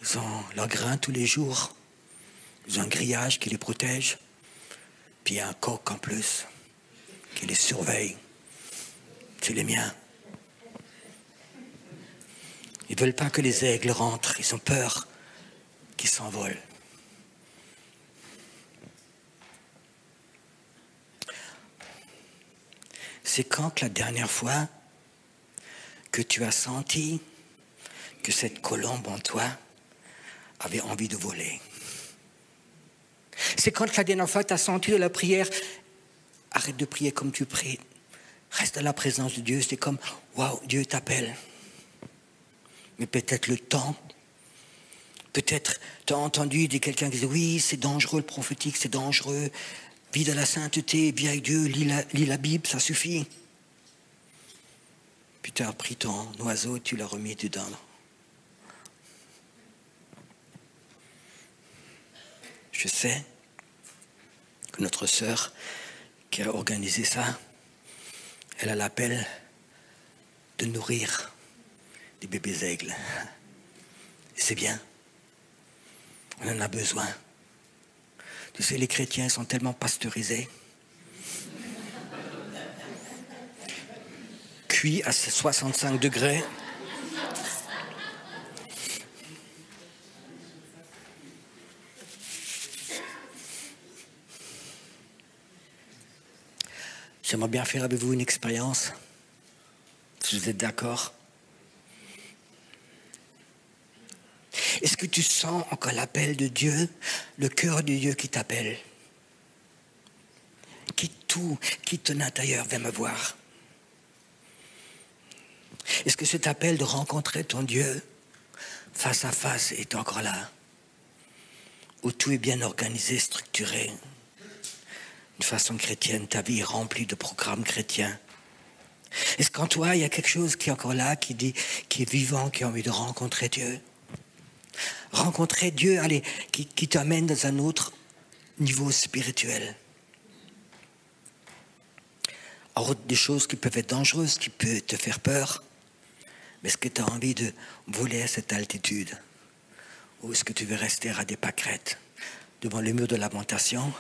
Ils ont leur grain tous les jours. Ils ont un grillage qui les protège. Puis il y a un coq en plus qui les surveille. C'est les miens. Ils ne veulent pas que les aigles rentrent. Ils ont peur qu'ils s'envolent. C'est quand la dernière fois que tu as senti que cette colombe en toi avait envie de voler? C'est quand la dernière fois tu as senti de la prière, arrête de prier comme tu pries, reste dans la présence de Dieu, c'est comme, waouh, Dieu t'appelle. Mais peut-être le temps, peut-être tu as entendu de quelqu'un qui dit, oui, c'est dangereux le prophétique, c'est dangereux, vis dans la sainteté, vis avec Dieu, lis la Bible, ça suffit. Puis tu as pris ton oiseau, tu l'as remis dedans. Je sais que notre sœur qui a organisé ça, elle a l'appel de nourrir des bébés aigles. Et c'est bien. On en a besoin. Tu sais, les chrétiens sont tellement pasteurisés. Cuits à 65 degrés. J'aimerais bien faire avec vous une expérience, si vous êtes d'accord. Est-ce que tu sens encore l'appel de Dieu, le cœur de Dieu qui t'appelle? Qui ton intérieur vient me voir? Est-ce que cet appel de rencontrer ton Dieu face à face est encore là? Où tout est bien organisé, structuré? De façon chrétienne, ta vie est remplie de programmes chrétiens. Est-ce qu'en toi, il y a quelque chose qui est encore là, qui est vivant, qui a envie de rencontrer Dieu? Rencontrer Dieu, allez, qui t'amène dans un autre niveau spirituel. Alors, des choses qui peuvent être dangereuses, qui peuvent te faire peur. Mais est-ce que tu as envie de voler à cette altitude? Ou est-ce que tu veux rester à des pâquerettes devant le mur de lamentation?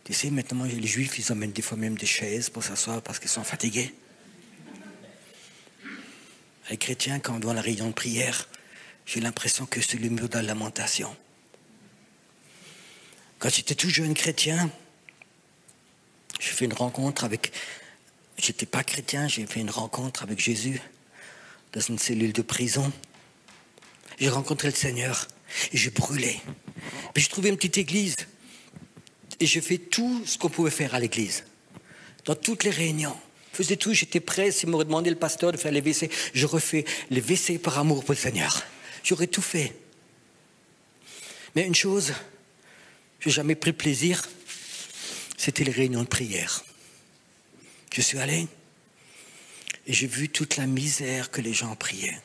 Tu sais, maintenant, les Juifs, ils emmènent des fois même des chaises pour s'asseoir parce qu'ils sont fatigués. Les chrétiens, quand on doit la réunion de prière, j'ai l'impression que c'est le mur de la lamentation. Quand j'étais tout jeune chrétien, j'ai fait une rencontre avec... J'étais pas chrétien, j'ai fait une rencontre avec Jésus dans une cellule de prison. J'ai rencontré le Seigneur et j'ai brûlé. Puis j'ai trouvé une petite église. Et je fais tout ce qu'on pouvait faire à l'église. Dans toutes les réunions. Je faisais tout, j'étais prêt. S'il m'aurait demandé le pasteur de faire les WC, je refais les WC par amour pour le Seigneur. J'aurais tout fait. Mais une chose, je n'ai jamais pris plaisir, c'était les réunions de prière. Je suis allé et j'ai vu toute la misère que les gens priaient.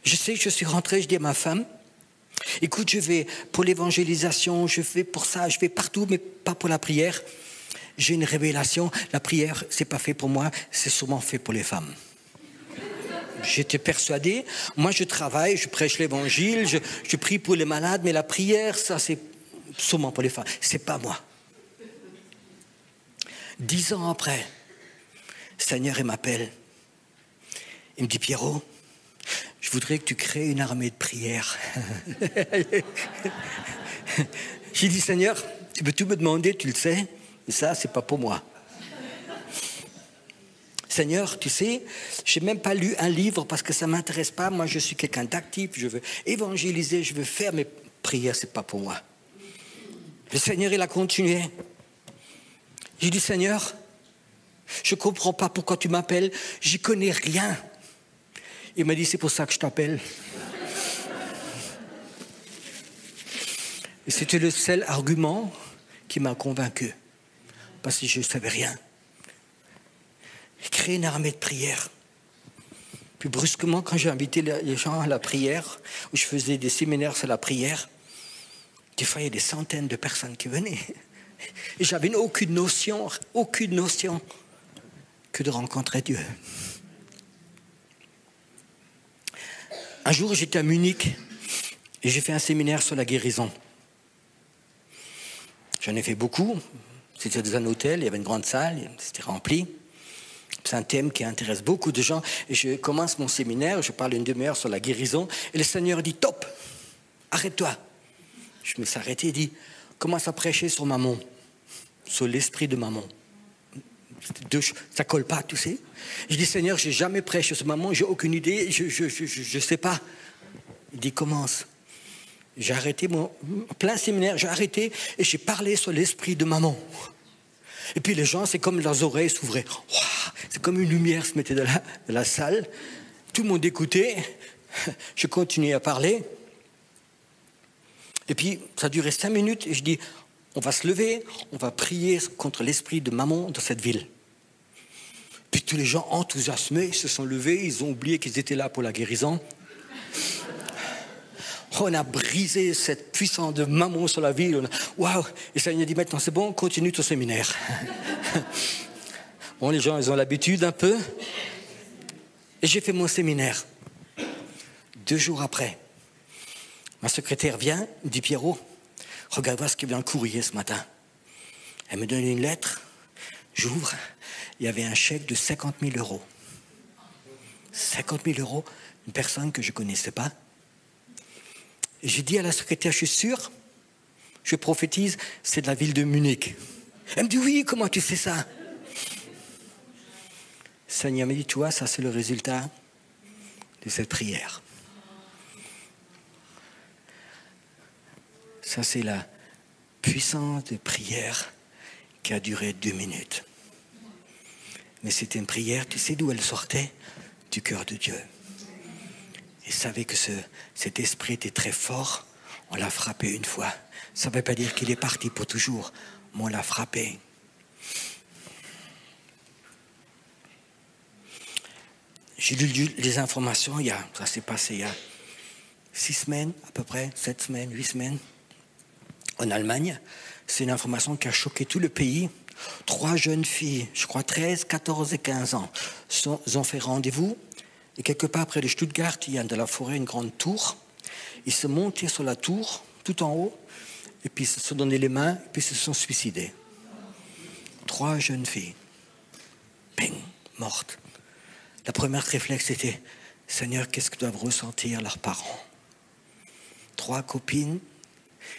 Je sais que je suis rentré, je dis à ma femme, écoute, je vais pour l'évangélisation, je vais pour ça, je vais partout, mais pas pour la prière. J'ai une révélation, la prière, c'est pas fait pour moi, c'est sûrement fait pour les femmes. J'étais persuadé, moi je travaille, je prêche l'évangile, je prie pour les malades, mais la prière, ça c'est sûrement pour les femmes, c'est pas moi. 10 ans après, le Seigneur il m'appelle, il me dit Pierrot, je voudrais que tu crées une armée de prière. J'ai dit Seigneur, tu peux tout me demander, tu le sais, mais ça c'est pas pour moi. Seigneur, tu sais, je n'ai même pas lu un livre parce que ça ne m'intéresse pas. Moi, je suis quelqu'un d'actif, je veux évangéliser, je veux faire mes prières, ce n'est pas pour moi. Le Seigneur, il a continué. J'ai dit, Seigneur, je ne comprends pas pourquoi tu m'appelles, j'y connais rien. Il m'a dit, c'est pour ça que je t'appelle. Et c'était le seul argument qui m'a convaincu, parce que je ne savais rien. J'ai créé une armée de prière. Puis brusquement, quand j'ai invité les gens à la prière, où je faisais des séminaires sur la prière, des fois il y a des centaines de personnes qui venaient. Et j'avais aucune notion que de rencontrer Dieu. Un jour, j'étais à Munich et j'ai fait un séminaire sur la guérison. J'en ai fait beaucoup. C'était dans un hôtel, il y avait une grande salle, c'était rempli. C'est un thème qui intéresse beaucoup de gens. Et je commence mon séminaire, je parle une demi-heure sur la guérison. Et le Seigneur dit, top, arrête-toi. Je me suis arrêté et dit, commence à prêcher sur maman, sur l'esprit de maman. Ça colle pas, tu sais. Je dis, Seigneur, j'ai jamais prêché sur maman, j'ai aucune idée, je sais pas. Il dit, commence. J'ai arrêté mon plein séminaire, j'ai arrêté et j'ai parlé sur l'esprit de maman. Et puis les gens, c'est comme leurs oreilles s'ouvraient. Wow, c'est comme une lumière se mettait dans la salle. Tout le monde écoutait. Je continuais à parler. Et puis, ça durait 5 minutes. Et je dis, on va se lever, on va prier contre l'esprit de maman dans cette ville. Puis tous les gens enthousiasmés, ils se sont levés, ils ont oublié qu'ils étaient là pour la guérison. On a brisé cette puissance de mammon sur la ville. Waouh! Et le Seigneur dit maintenant, c'est bon, continue ton séminaire. Bon, les gens, ils ont l'habitude un peu. Et j'ai fait mon séminaire. 2 jours après, ma secrétaire vient, me dit, Pierrot, regarde voir ce qui est dans le courrier ce matin. Elle me donne une lettre, j'ouvre, il y avait un chèque de 50 000 €. 50 000 €, une personne que je ne connaissais pas. Et j'ai dit à la secrétaire, je suis sûr, je prophétise, c'est de la ville de Munich. Elle me dit, oui, comment tu sais ça? Le Seigneur m'a dit, tu vois, ça c'est le résultat de cette prière. Ça c'est la puissance de prière qui a duré 2 minutes. Mais c'était une prière, tu sais d'où elle sortait? Du cœur de Dieu. Il savait que cet esprit était très fort. On l'a frappé une fois. Ça ne veut pas dire qu'il est parti pour toujours, mais on l'a frappé. J'ai lu les informations, ça s'est passé il y a 6 semaines, à peu près, 7 semaines, 8 semaines, en Allemagne. C'est une information qui a choqué tout le pays. 3 jeunes filles, je crois 13, 14 et 15 ans, ont fait rendez-vous. Et quelque part près de Stuttgart, il y a de la forêt une grande tour. Ils se montaient sur la tour, tout en haut, et puis ils se sont donné les mains, et puis ils se sont suicidés. 3 jeunes filles, ping, mortes. La première réflexe était, Seigneur, qu'est-ce que doivent ressentir leurs parents? 3 copines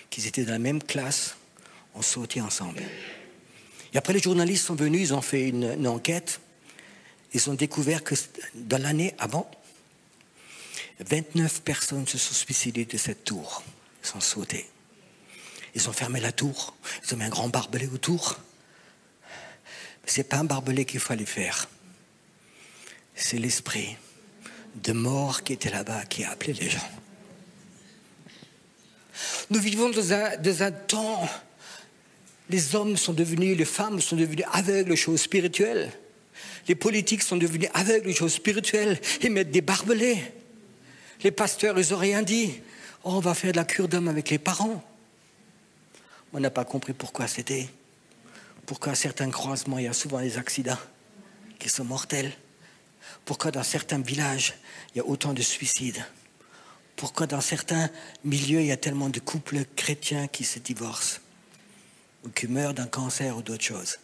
qui étaient dans la même classe ont sauté ensemble. Et après, les journalistes sont venus, ils ont fait une enquête. Ils ont découvert que dans l'année avant, 29 personnes se sont suicidées de cette tour. Ils sont sautés. Ils ont fermé la tour. Ils ont mis un grand barbelé autour. Ce n'est pas un barbelé qu'il fallait faire. C'est l'esprit de mort qui était là-bas qui a appelé les gens. Nous vivons dans un temps, les hommes sont devenus, les femmes sont devenues aveugles aux choses spirituelles. Les politiques sont devenus aveugles aux choses spirituelles. Ils mettent des barbelés. Les pasteurs, ils n'ont rien dit. Oh, on va faire de la cure d'homme avec les parents. On n'a pas compris pourquoi c'était. Pourquoi à certains croisements, il y a souvent des accidents qui sont mortels. Pourquoi dans certains villages, il y a autant de suicides. Pourquoi dans certains milieux, il y a tellement de couples chrétiens qui se divorcent ou qui meurent d'un cancer ou d'autres choses.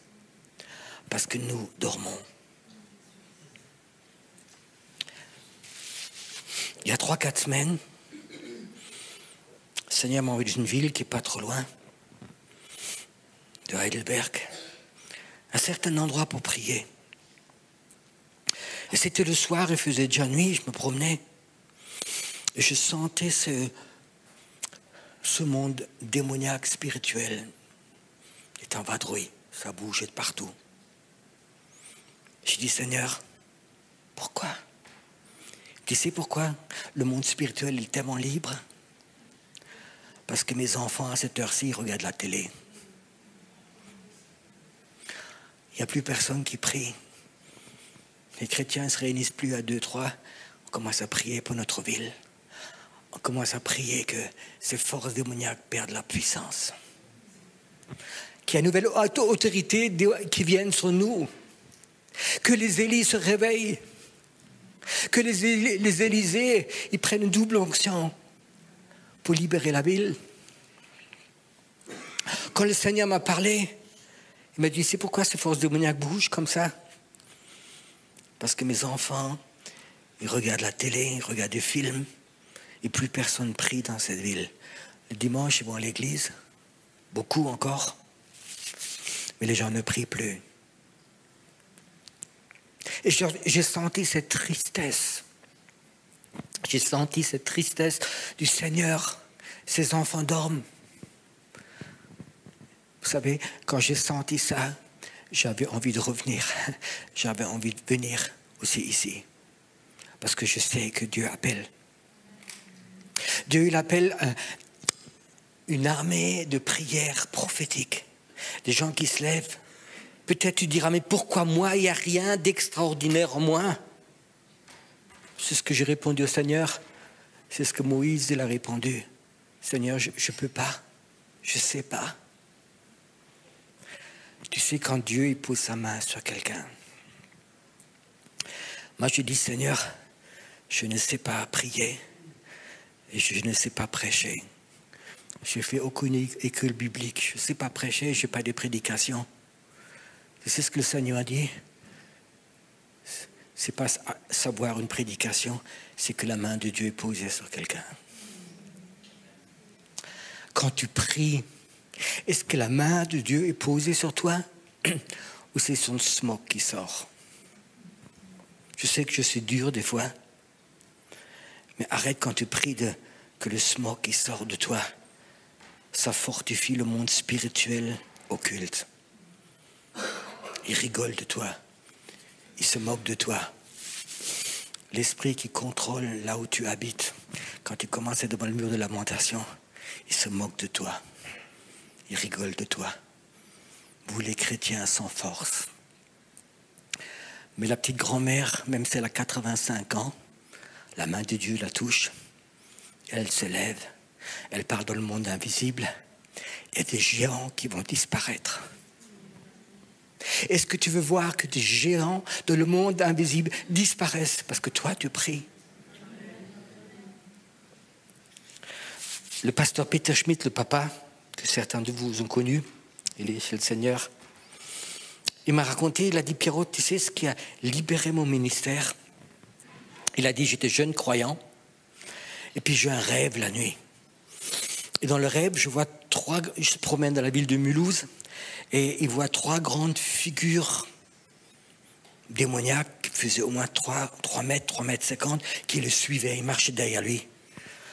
Parce que nous dormons. Il y a 3-4 semaines, le Seigneur m'a envoyé dans une ville qui n'est pas trop loin de Heidelberg, un certain endroit pour prier. Et c'était le soir, il faisait déjà nuit, je me promenais, et je sentais ce monde démoniaque spirituel. Il était en vadrouille, ça bougeait de partout. J'ai dit, Seigneur, pourquoi? Tu sais pourquoi le monde spirituel est tellement libre? Parce que mes enfants, à cette heure-ci, regardent la télé. Il n'y a plus personne qui prie. Les chrétiens ne se réunissent plus à 2-3. On commence à prier pour notre ville. On commence à prier que ces forces démoniaques perdent la puissance. Qu'il y ait une nouvelle autorité qui vienne sur nous. Que les Élis se réveillent. Que les Élysées, ils prennent une double onction pour libérer la ville. Quand le Seigneur m'a parlé, il m'a dit, c'est pourquoi ces forces démoniaques bougent comme ça? Parce que mes enfants, ils regardent la télé, ils regardent des films, et plus personne prie dans cette ville. Le dimanche, ils vont à l'église, beaucoup encore, mais les gens ne prient plus. Et j'ai senti cette tristesse. J'ai senti cette tristesse du Seigneur. Ses enfants dorment. Vous savez, quand j'ai senti ça, j'avais envie de revenir. J'avais envie de venir aussi ici. Parce que je sais que Dieu appelle. Dieu, il appelle une armée de prières prophétiques. Des gens qui se lèvent. Peut-être tu diras, mais pourquoi moi, il n'y a rien d'extraordinaire en moi? C'est ce que j'ai répondu au Seigneur. C'est ce que Moïse il a répondu. Seigneur, je ne peux pas. Je ne sais pas. Tu sais, quand Dieu il pose sa main sur quelqu'un, moi je dis, Seigneur, je ne sais pas prier et je ne sais pas prêcher. Je n'ai fait aucune école biblique. Je ne sais pas prêcher, je n'ai pas de prédication. C'est ce que le Seigneur a dit. Ce n'est pas savoir une prédication, c'est que la main de Dieu est posée sur quelqu'un. Quand tu pries, est-ce que la main de Dieu est posée sur toi ou c'est son smoke qui sort? Je sais que je suis dur des fois, mais arrête quand tu pries que le smoke qui sort de toi, ça fortifie le monde spirituel occulte. Il rigole de toi, il se moque de toi. L'esprit qui contrôle là où tu habites, quand tu commences devant le mur de lamentation, il se moque de toi. Il rigole de toi. Vous les chrétiens sans force. Mais la petite grand-mère, même si elle a 85 ans, la main de Dieu la touche. Elle se lève. Elle parle dans le monde invisible. Il y a des géants qui vont disparaître. Est-ce que tu veux voir que des géants dans le monde invisible disparaissent parce que toi tu pries? Le pasteur Peter Schmidt, le papa, que certains de vous ont connu, il est chez le Seigneur, il m'a raconté, il a dit, Pierrot, tu sais ce qui a libéré mon ministère? Il a dit, j'étais jeune croyant, et puis j'ai un rêve la nuit. Et dans le rêve, je se promène dans la ville de Mulhouse, et il voit 3 grandes figures démoniaques, qui faisaient au moins 3 mètres, 3,50 mètres, qui le suivaient, ils marchaient derrière lui.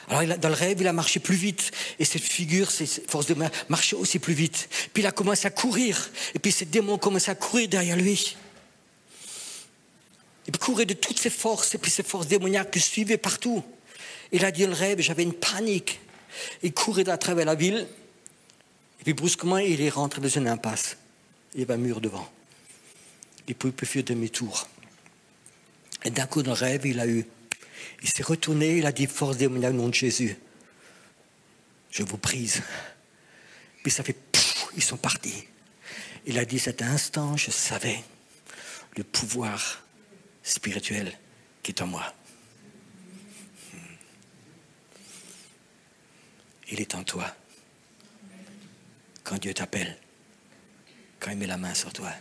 Alors dans le rêve, il a marché plus vite. Et cette figure, cette force de main, marchait aussi plus vite. Puis il a commencé à courir. Et puis ces démons ont commencé à courir derrière lui. Et puis courir de toutes ses forces. Et puis ces forces démoniaques le suivaient partout. Il a dit dans le rêve, j'avais une panique. Il courait à travers la ville. Et puis brusquement, il est rentré dans une impasse. Il y avait un mur devant. Il ne pouvait plus faire demi-tour. Et d'un coup, dans le rêve, il s'est retourné, il a dit, force démoniaque, au nom de Jésus, je vous prise. Puis ça fait, pouf, ils sont partis. Il a dit, cet instant, je savais le pouvoir spirituel qui est en moi. Il est en toi. Quand Dieu t'appelle, quand il met la main sur toi.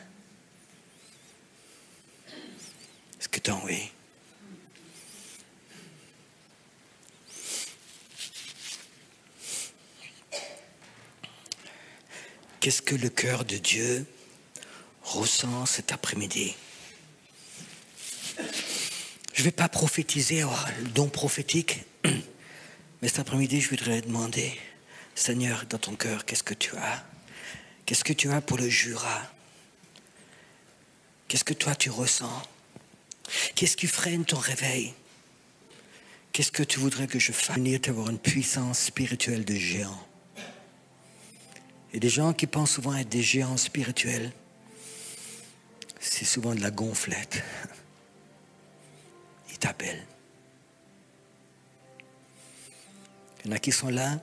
Est-ce que tu as envie? Qu'est-ce que le cœur de Dieu ressent cet après-midi? Je ne vais pas prophétiser, le don prophétique, mais cet après-midi, je voudrais demander, Seigneur, dans ton cœur, qu'est-ce que tu as? Qu'est-ce que tu as pour le Jura? Qu'est-ce que toi tu ressens? Qu'est-ce qui freine ton réveil? Qu'est-ce que tu voudrais que je fasse? Venir t'avoir une puissance spirituelle de géant. Et des gens qui pensent souvent être des géants spirituels, c'est souvent de la gonflette. Ils t'appellent. Il y en a qui sont là.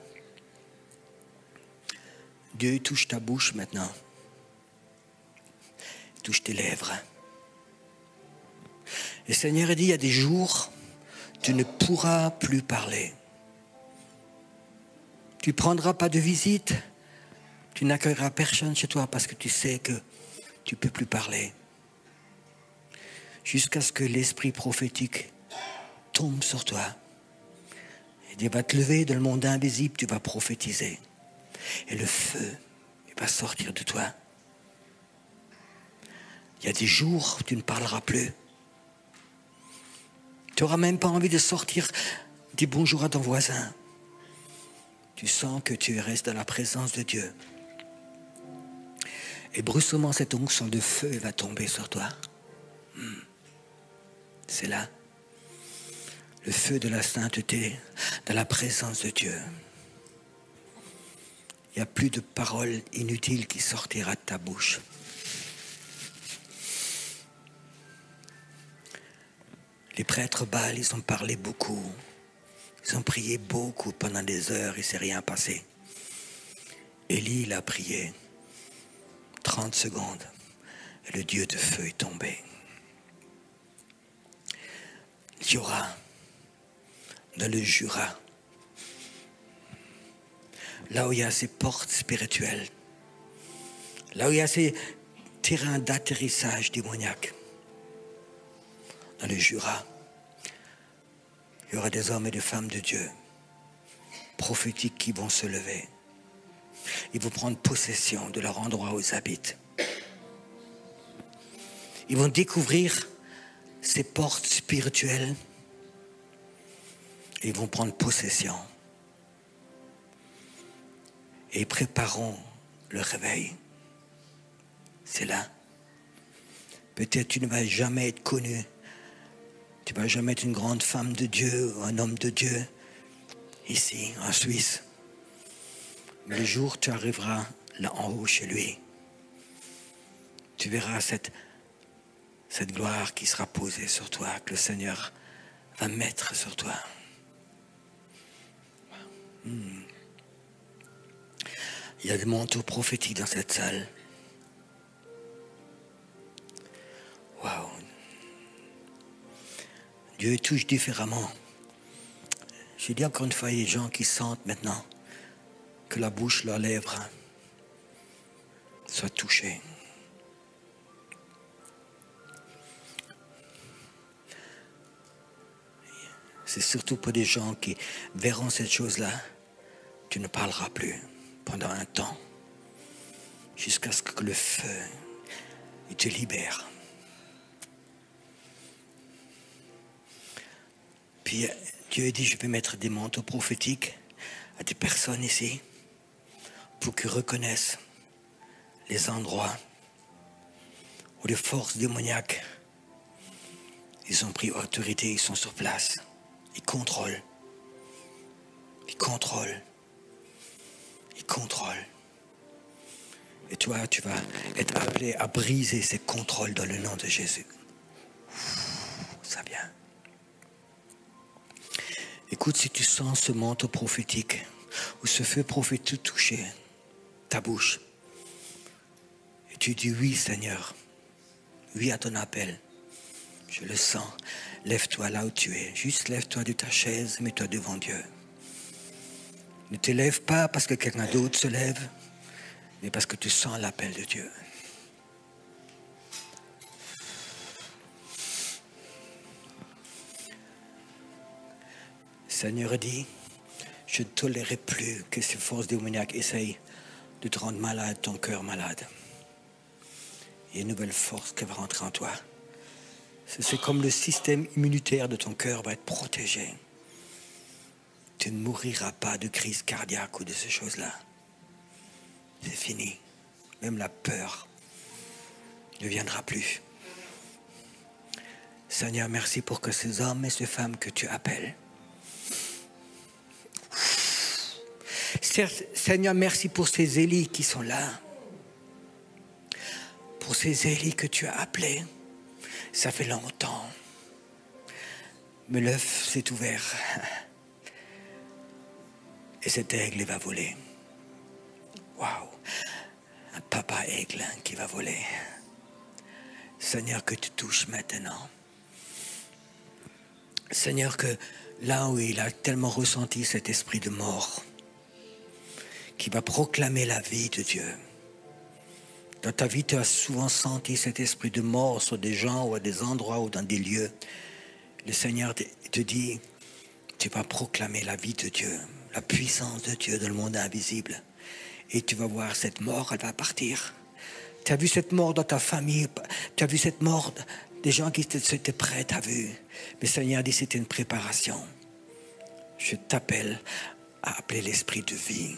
Dieu touche ta bouche maintenant. Il touche tes lèvres. Et le Seigneur a dit, il y a des jours, tu ne pourras plus parler. Tu ne prendras pas de visite. Tu n'accueilleras personne chez toi parce que tu sais que tu ne peux plus parler. Jusqu'à ce que l'esprit prophétique tombe sur toi. Et Dieu va te lever dans le monde invisible, tu vas prophétiser. Et le feu, il va sortir de toi. Il y a des jours où tu ne parleras plus. Tu n'auras même pas envie de sortir, dire bonjour à ton voisin. Tu sens que tu restes dans la présence de Dieu. Et brusquement, cette onction de feu va tomber sur toi. C'est là. Le feu de la sainteté, dans la présence de Dieu. Il n'y a plus de paroles inutiles qui sortira de ta bouche. Les prêtres Baal, ils ont parlé beaucoup. Ils ont prié beaucoup pendant des heures, il ne s'est rien passé. Élie, il a prié 30 secondes et le Dieu de feu est tombé. Il y aura dans le Jura, là où il y a ces portes spirituelles, là où il y a ces terrains d'atterrissage démoniaques, dans le Jura, il y aura des hommes et des femmes de Dieu prophétiques qui vont se lever. Ils vont prendre possession de leur endroit où ils habitent. Ils vont découvrir ces portes spirituelles et ils vont prendre possession. Et ils prépareront le réveil. C'est là. Peut-être tu ne vas jamais être connu. Tu ne vas jamais être une grande femme de Dieu ou un homme de Dieu ici, en Suisse. Mais le jour où tu arriveras là en haut chez lui, tu verras cette gloire qui sera posée sur toi, que le Seigneur va mettre sur toi. Il y a des manteaux prophétiques dans cette salle. Waouh! Dieu touche différemment. Je dis encore une fois, il y a des gens qui sentent maintenant que la bouche, leurs lèvres soient touchées. C'est surtout pour des gens qui verront cette chose-là. Tu ne parleras plus pendant un temps, jusqu'à ce que le feu il te libère. Puis Dieu dit, je vais mettre des manteaux prophétiques à des personnes ici pour qu'ils reconnaissent les endroits où les forces démoniaques, ils ont pris autorité, ils sont sur place. Ils contrôlent. Ils contrôlent. Ils contrôlent. Et toi, tu vas être appelé à briser ces contrôles dans le nom de Jésus. Ça vient. Écoute, si tu sens ce manteau prophétique ou ce feu prophétique toucher ta bouche, et tu dis oui Seigneur, oui à ton appel, je le sens, lève-toi là où tu es, juste lève-toi de ta chaise, mets-toi devant Dieu. Ne te lève pas parce que quelqu'un d'autre se lève, mais parce que tu sens l'appel de Dieu. Le Seigneur dit, je ne tolérerai plus que ces forces démoniaques essayent de te rendre malade, ton cœur malade. Il y a une nouvelle force qui va rentrer en toi. C'est comme le système immunitaire de ton cœur va être protégé. Tu ne mouriras pas de crise cardiaque ou de ces choses-là. C'est fini. Même la peur ne viendra plus. Seigneur, merci pour que ces hommes et ces femmes que tu appelles. Seigneur, merci pour ces Élis qui sont là. Pour ces Élis que tu as appelés. Ça fait longtemps. Mais l'œuf s'est ouvert. Et cet aigle, il va voler. Waouh! Un papa aigle qui va voler. Seigneur, que tu touches maintenant. Seigneur, que là où il a tellement ressenti cet esprit de mort, qui va proclamer la vie de Dieu. Dans ta vie, tu as souvent senti cet esprit de mort sur des gens ou à des endroits ou dans des lieux. Le Seigneur te dit, tu vas proclamer la vie de Dieu, la puissance de Dieu dans le monde invisible. Et tu vas voir cette mort, elle va partir. Tu as vu cette mort dans ta famille, tu as vu cette mort des gens qui étaient prêts, tu as vu. Mais le Seigneur dit, c'était une préparation. Je t'appelle à appeler l'esprit de vie.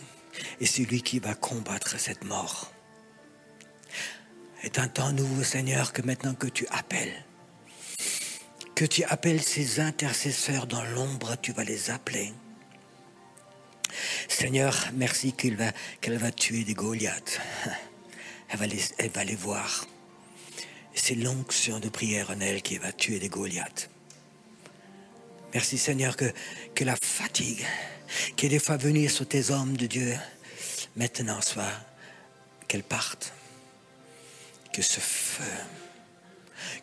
Et c'est lui qui va combattre cette mort. C'est un temps nouveau, Seigneur, que maintenant que tu appelles ces intercesseurs dans l'ombre, tu vas les appeler. Seigneur, merci qu'elle va tuer des Goliaths. Elle va les voir. C'est l'onction de prière en elle qui va tuer des Goliaths. Merci Seigneur que la fatigue qui est des fois venue sur tes hommes de Dieu, maintenant soit qu'elle parte. Que ce feu,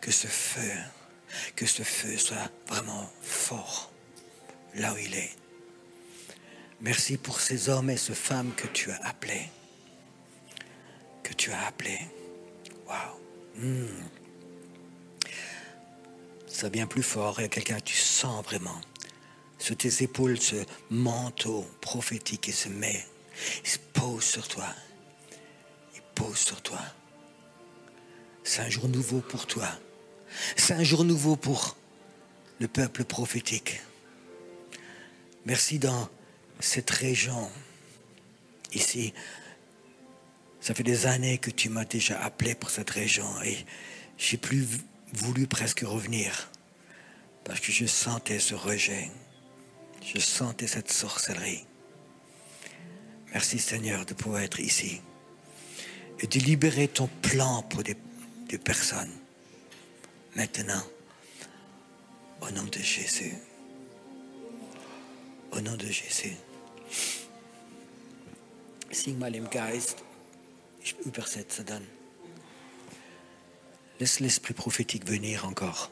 que ce feu, que ce feu soit vraiment fort là où il est. Merci pour ces hommes et ces femmes que tu as appelés. Que tu as appelés. Waouh. Ça vient plus fort. Il y a quelqu'un que tu sens vraiment. Sur tes épaules, ce manteau prophétique qui se met. Il se pose sur toi. Il pose sur toi. C'est un jour nouveau pour toi. C'est un jour nouveau pour le peuple prophétique. Merci dans cette région, ici. Ça fait des années que tu m'as déjà appelé pour cette région et j'ai plus voulu presque revenir parce que je sentais ce rejet. Je sentais cette sorcellerie. Merci Seigneur de pouvoir être ici et de libérer ton plan pour des personnes. Maintenant, au nom de Jésus. Au nom de Jésus. Sing mal im Geist. Ich übersetze dann. Laisse l'esprit prophétique venir encore.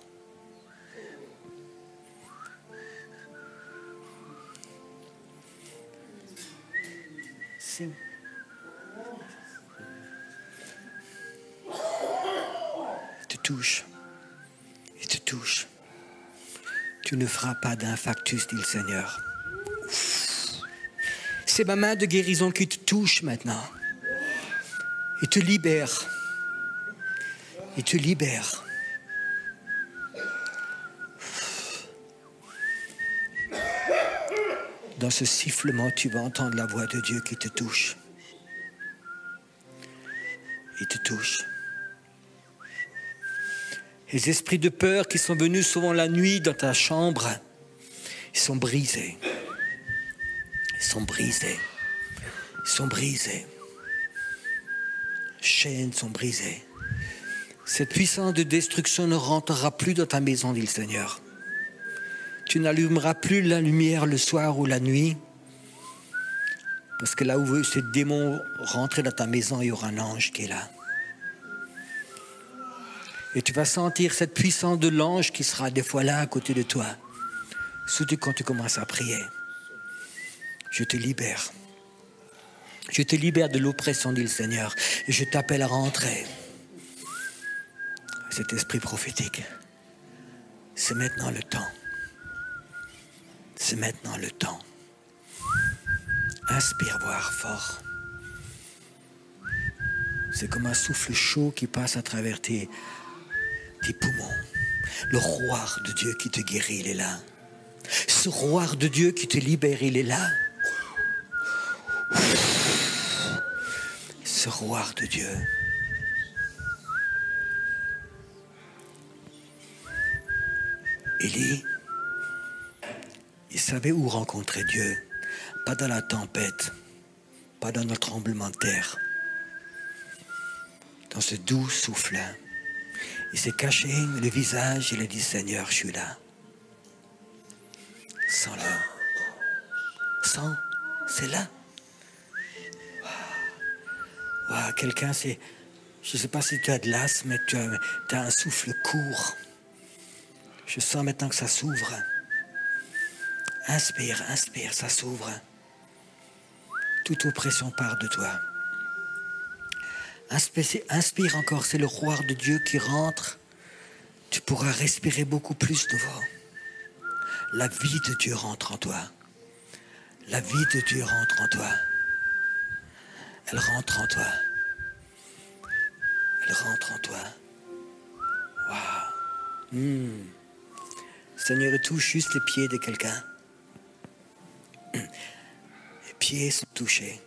Sing. Il te touche. Il te touche. Tu ne feras pas d'infarctus, dit le Seigneur. C'est ma main de guérison qui te touche maintenant. Il te libère. Il te libère. Dans ce sifflement, tu vas entendre la voix de Dieu qui te touche. Il te touche. Les esprits de peur qui sont venus souvent la nuit dans ta chambre, ils sont brisés. Ils sont brisés. Ils sont brisés. Les chaînes sont brisées. Cette puissance de destruction ne rentrera plus dans ta maison, dit le Seigneur. Tu n'allumeras plus la lumière le soir ou la nuit. Parce que là où ces démons rentrent dans ta maison, il y aura un ange qui est là. Et tu vas sentir cette puissance de l'ange qui sera des fois là à côté de toi. Surtout quand tu commences à prier. Je te libère. Je te libère de l'oppression, dit le Seigneur. Et je t'appelle à rentrer. Cet esprit prophétique. C'est maintenant le temps. C'est maintenant le temps. Inspire, voir fort. C'est comme un souffle chaud qui passe à travers tes poumons. Le roi de Dieu qui te guérit, il est là. Ce roi de Dieu qui te libère, il est là. Ce roi de Dieu. Élie, il savait où rencontrer Dieu. Pas dans la tempête, pas dans le tremblement de terre. Dans ce doux souffle. Il s'est caché le visage, il a dit, Seigneur, je suis là. Sens-le. Sens, c'est là. Wow, quelqu'un, je ne sais pas si tu as de l'asthme, mais tu as un souffle court. Je sens maintenant que ça s'ouvre. Inspire, inspire, ça s'ouvre. Toute oppression part de toi. Inspire encore, c'est le roi de Dieu qui rentre. Tu pourras respirer beaucoup plus devant. La vie de Dieu rentre en toi. La vie de Dieu rentre en toi. Elle rentre en toi. Elle rentre en toi. Waouh. Seigneur, touche juste les pieds de quelqu'un. Les pieds sont touchés.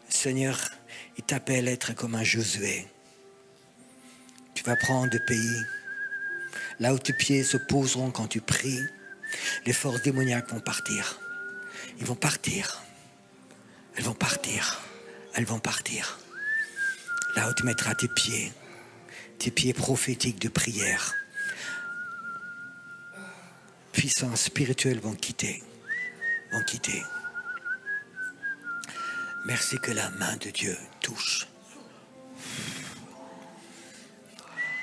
Seigneur, il t'appelle à être comme un Josué. Tu vas prendre le pays. Là où tes pieds se poseront quand tu pries, les forces démoniaques vont partir. Ils vont partir. Elles vont partir. Elles vont partir. Là où tu mettras tes pieds prophétiques de prière. puissances spirituelles vont quitter. Merci que la main de Dieu touche.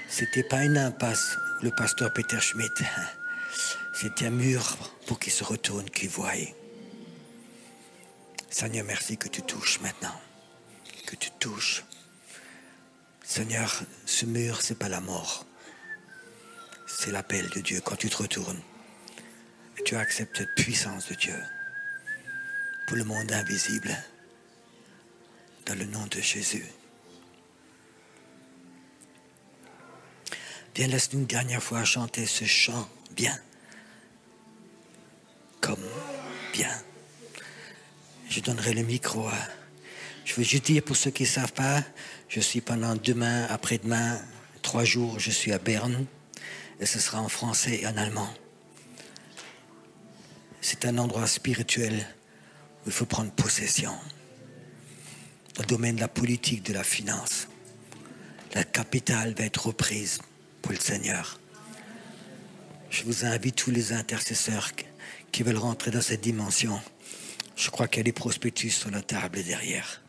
C'était pas une impasse, le pasteur Peter Schmidt. C'était un mur pour qu'il se retourne, qu'il voie. Seigneur, merci que tu touches maintenant. Que tu touches. Seigneur, ce mur, c'est pas la mort. C'est l'appel de Dieu quand tu te retournes. Et tu acceptes cette puissance de Dieu pour le monde invisible. Dans le nom de Jésus. Viens, laisse-nous une dernière fois chanter ce chant bien. Comme bien. Je donnerai le micro à... Je veux juste dire pour ceux qui ne savent pas, je suis pendant demain, après-demain, 3 jours, je suis à Berne. Et ce sera en français et en allemand. C'est un endroit spirituel où il faut prendre possession. Dans le domaine de la politique, de la finance. La capitale va être reprise pour le Seigneur. Je vous invite tous les intercesseurs qui veulent rentrer dans cette dimension. Je crois qu'il y a des prospectus sur la table derrière.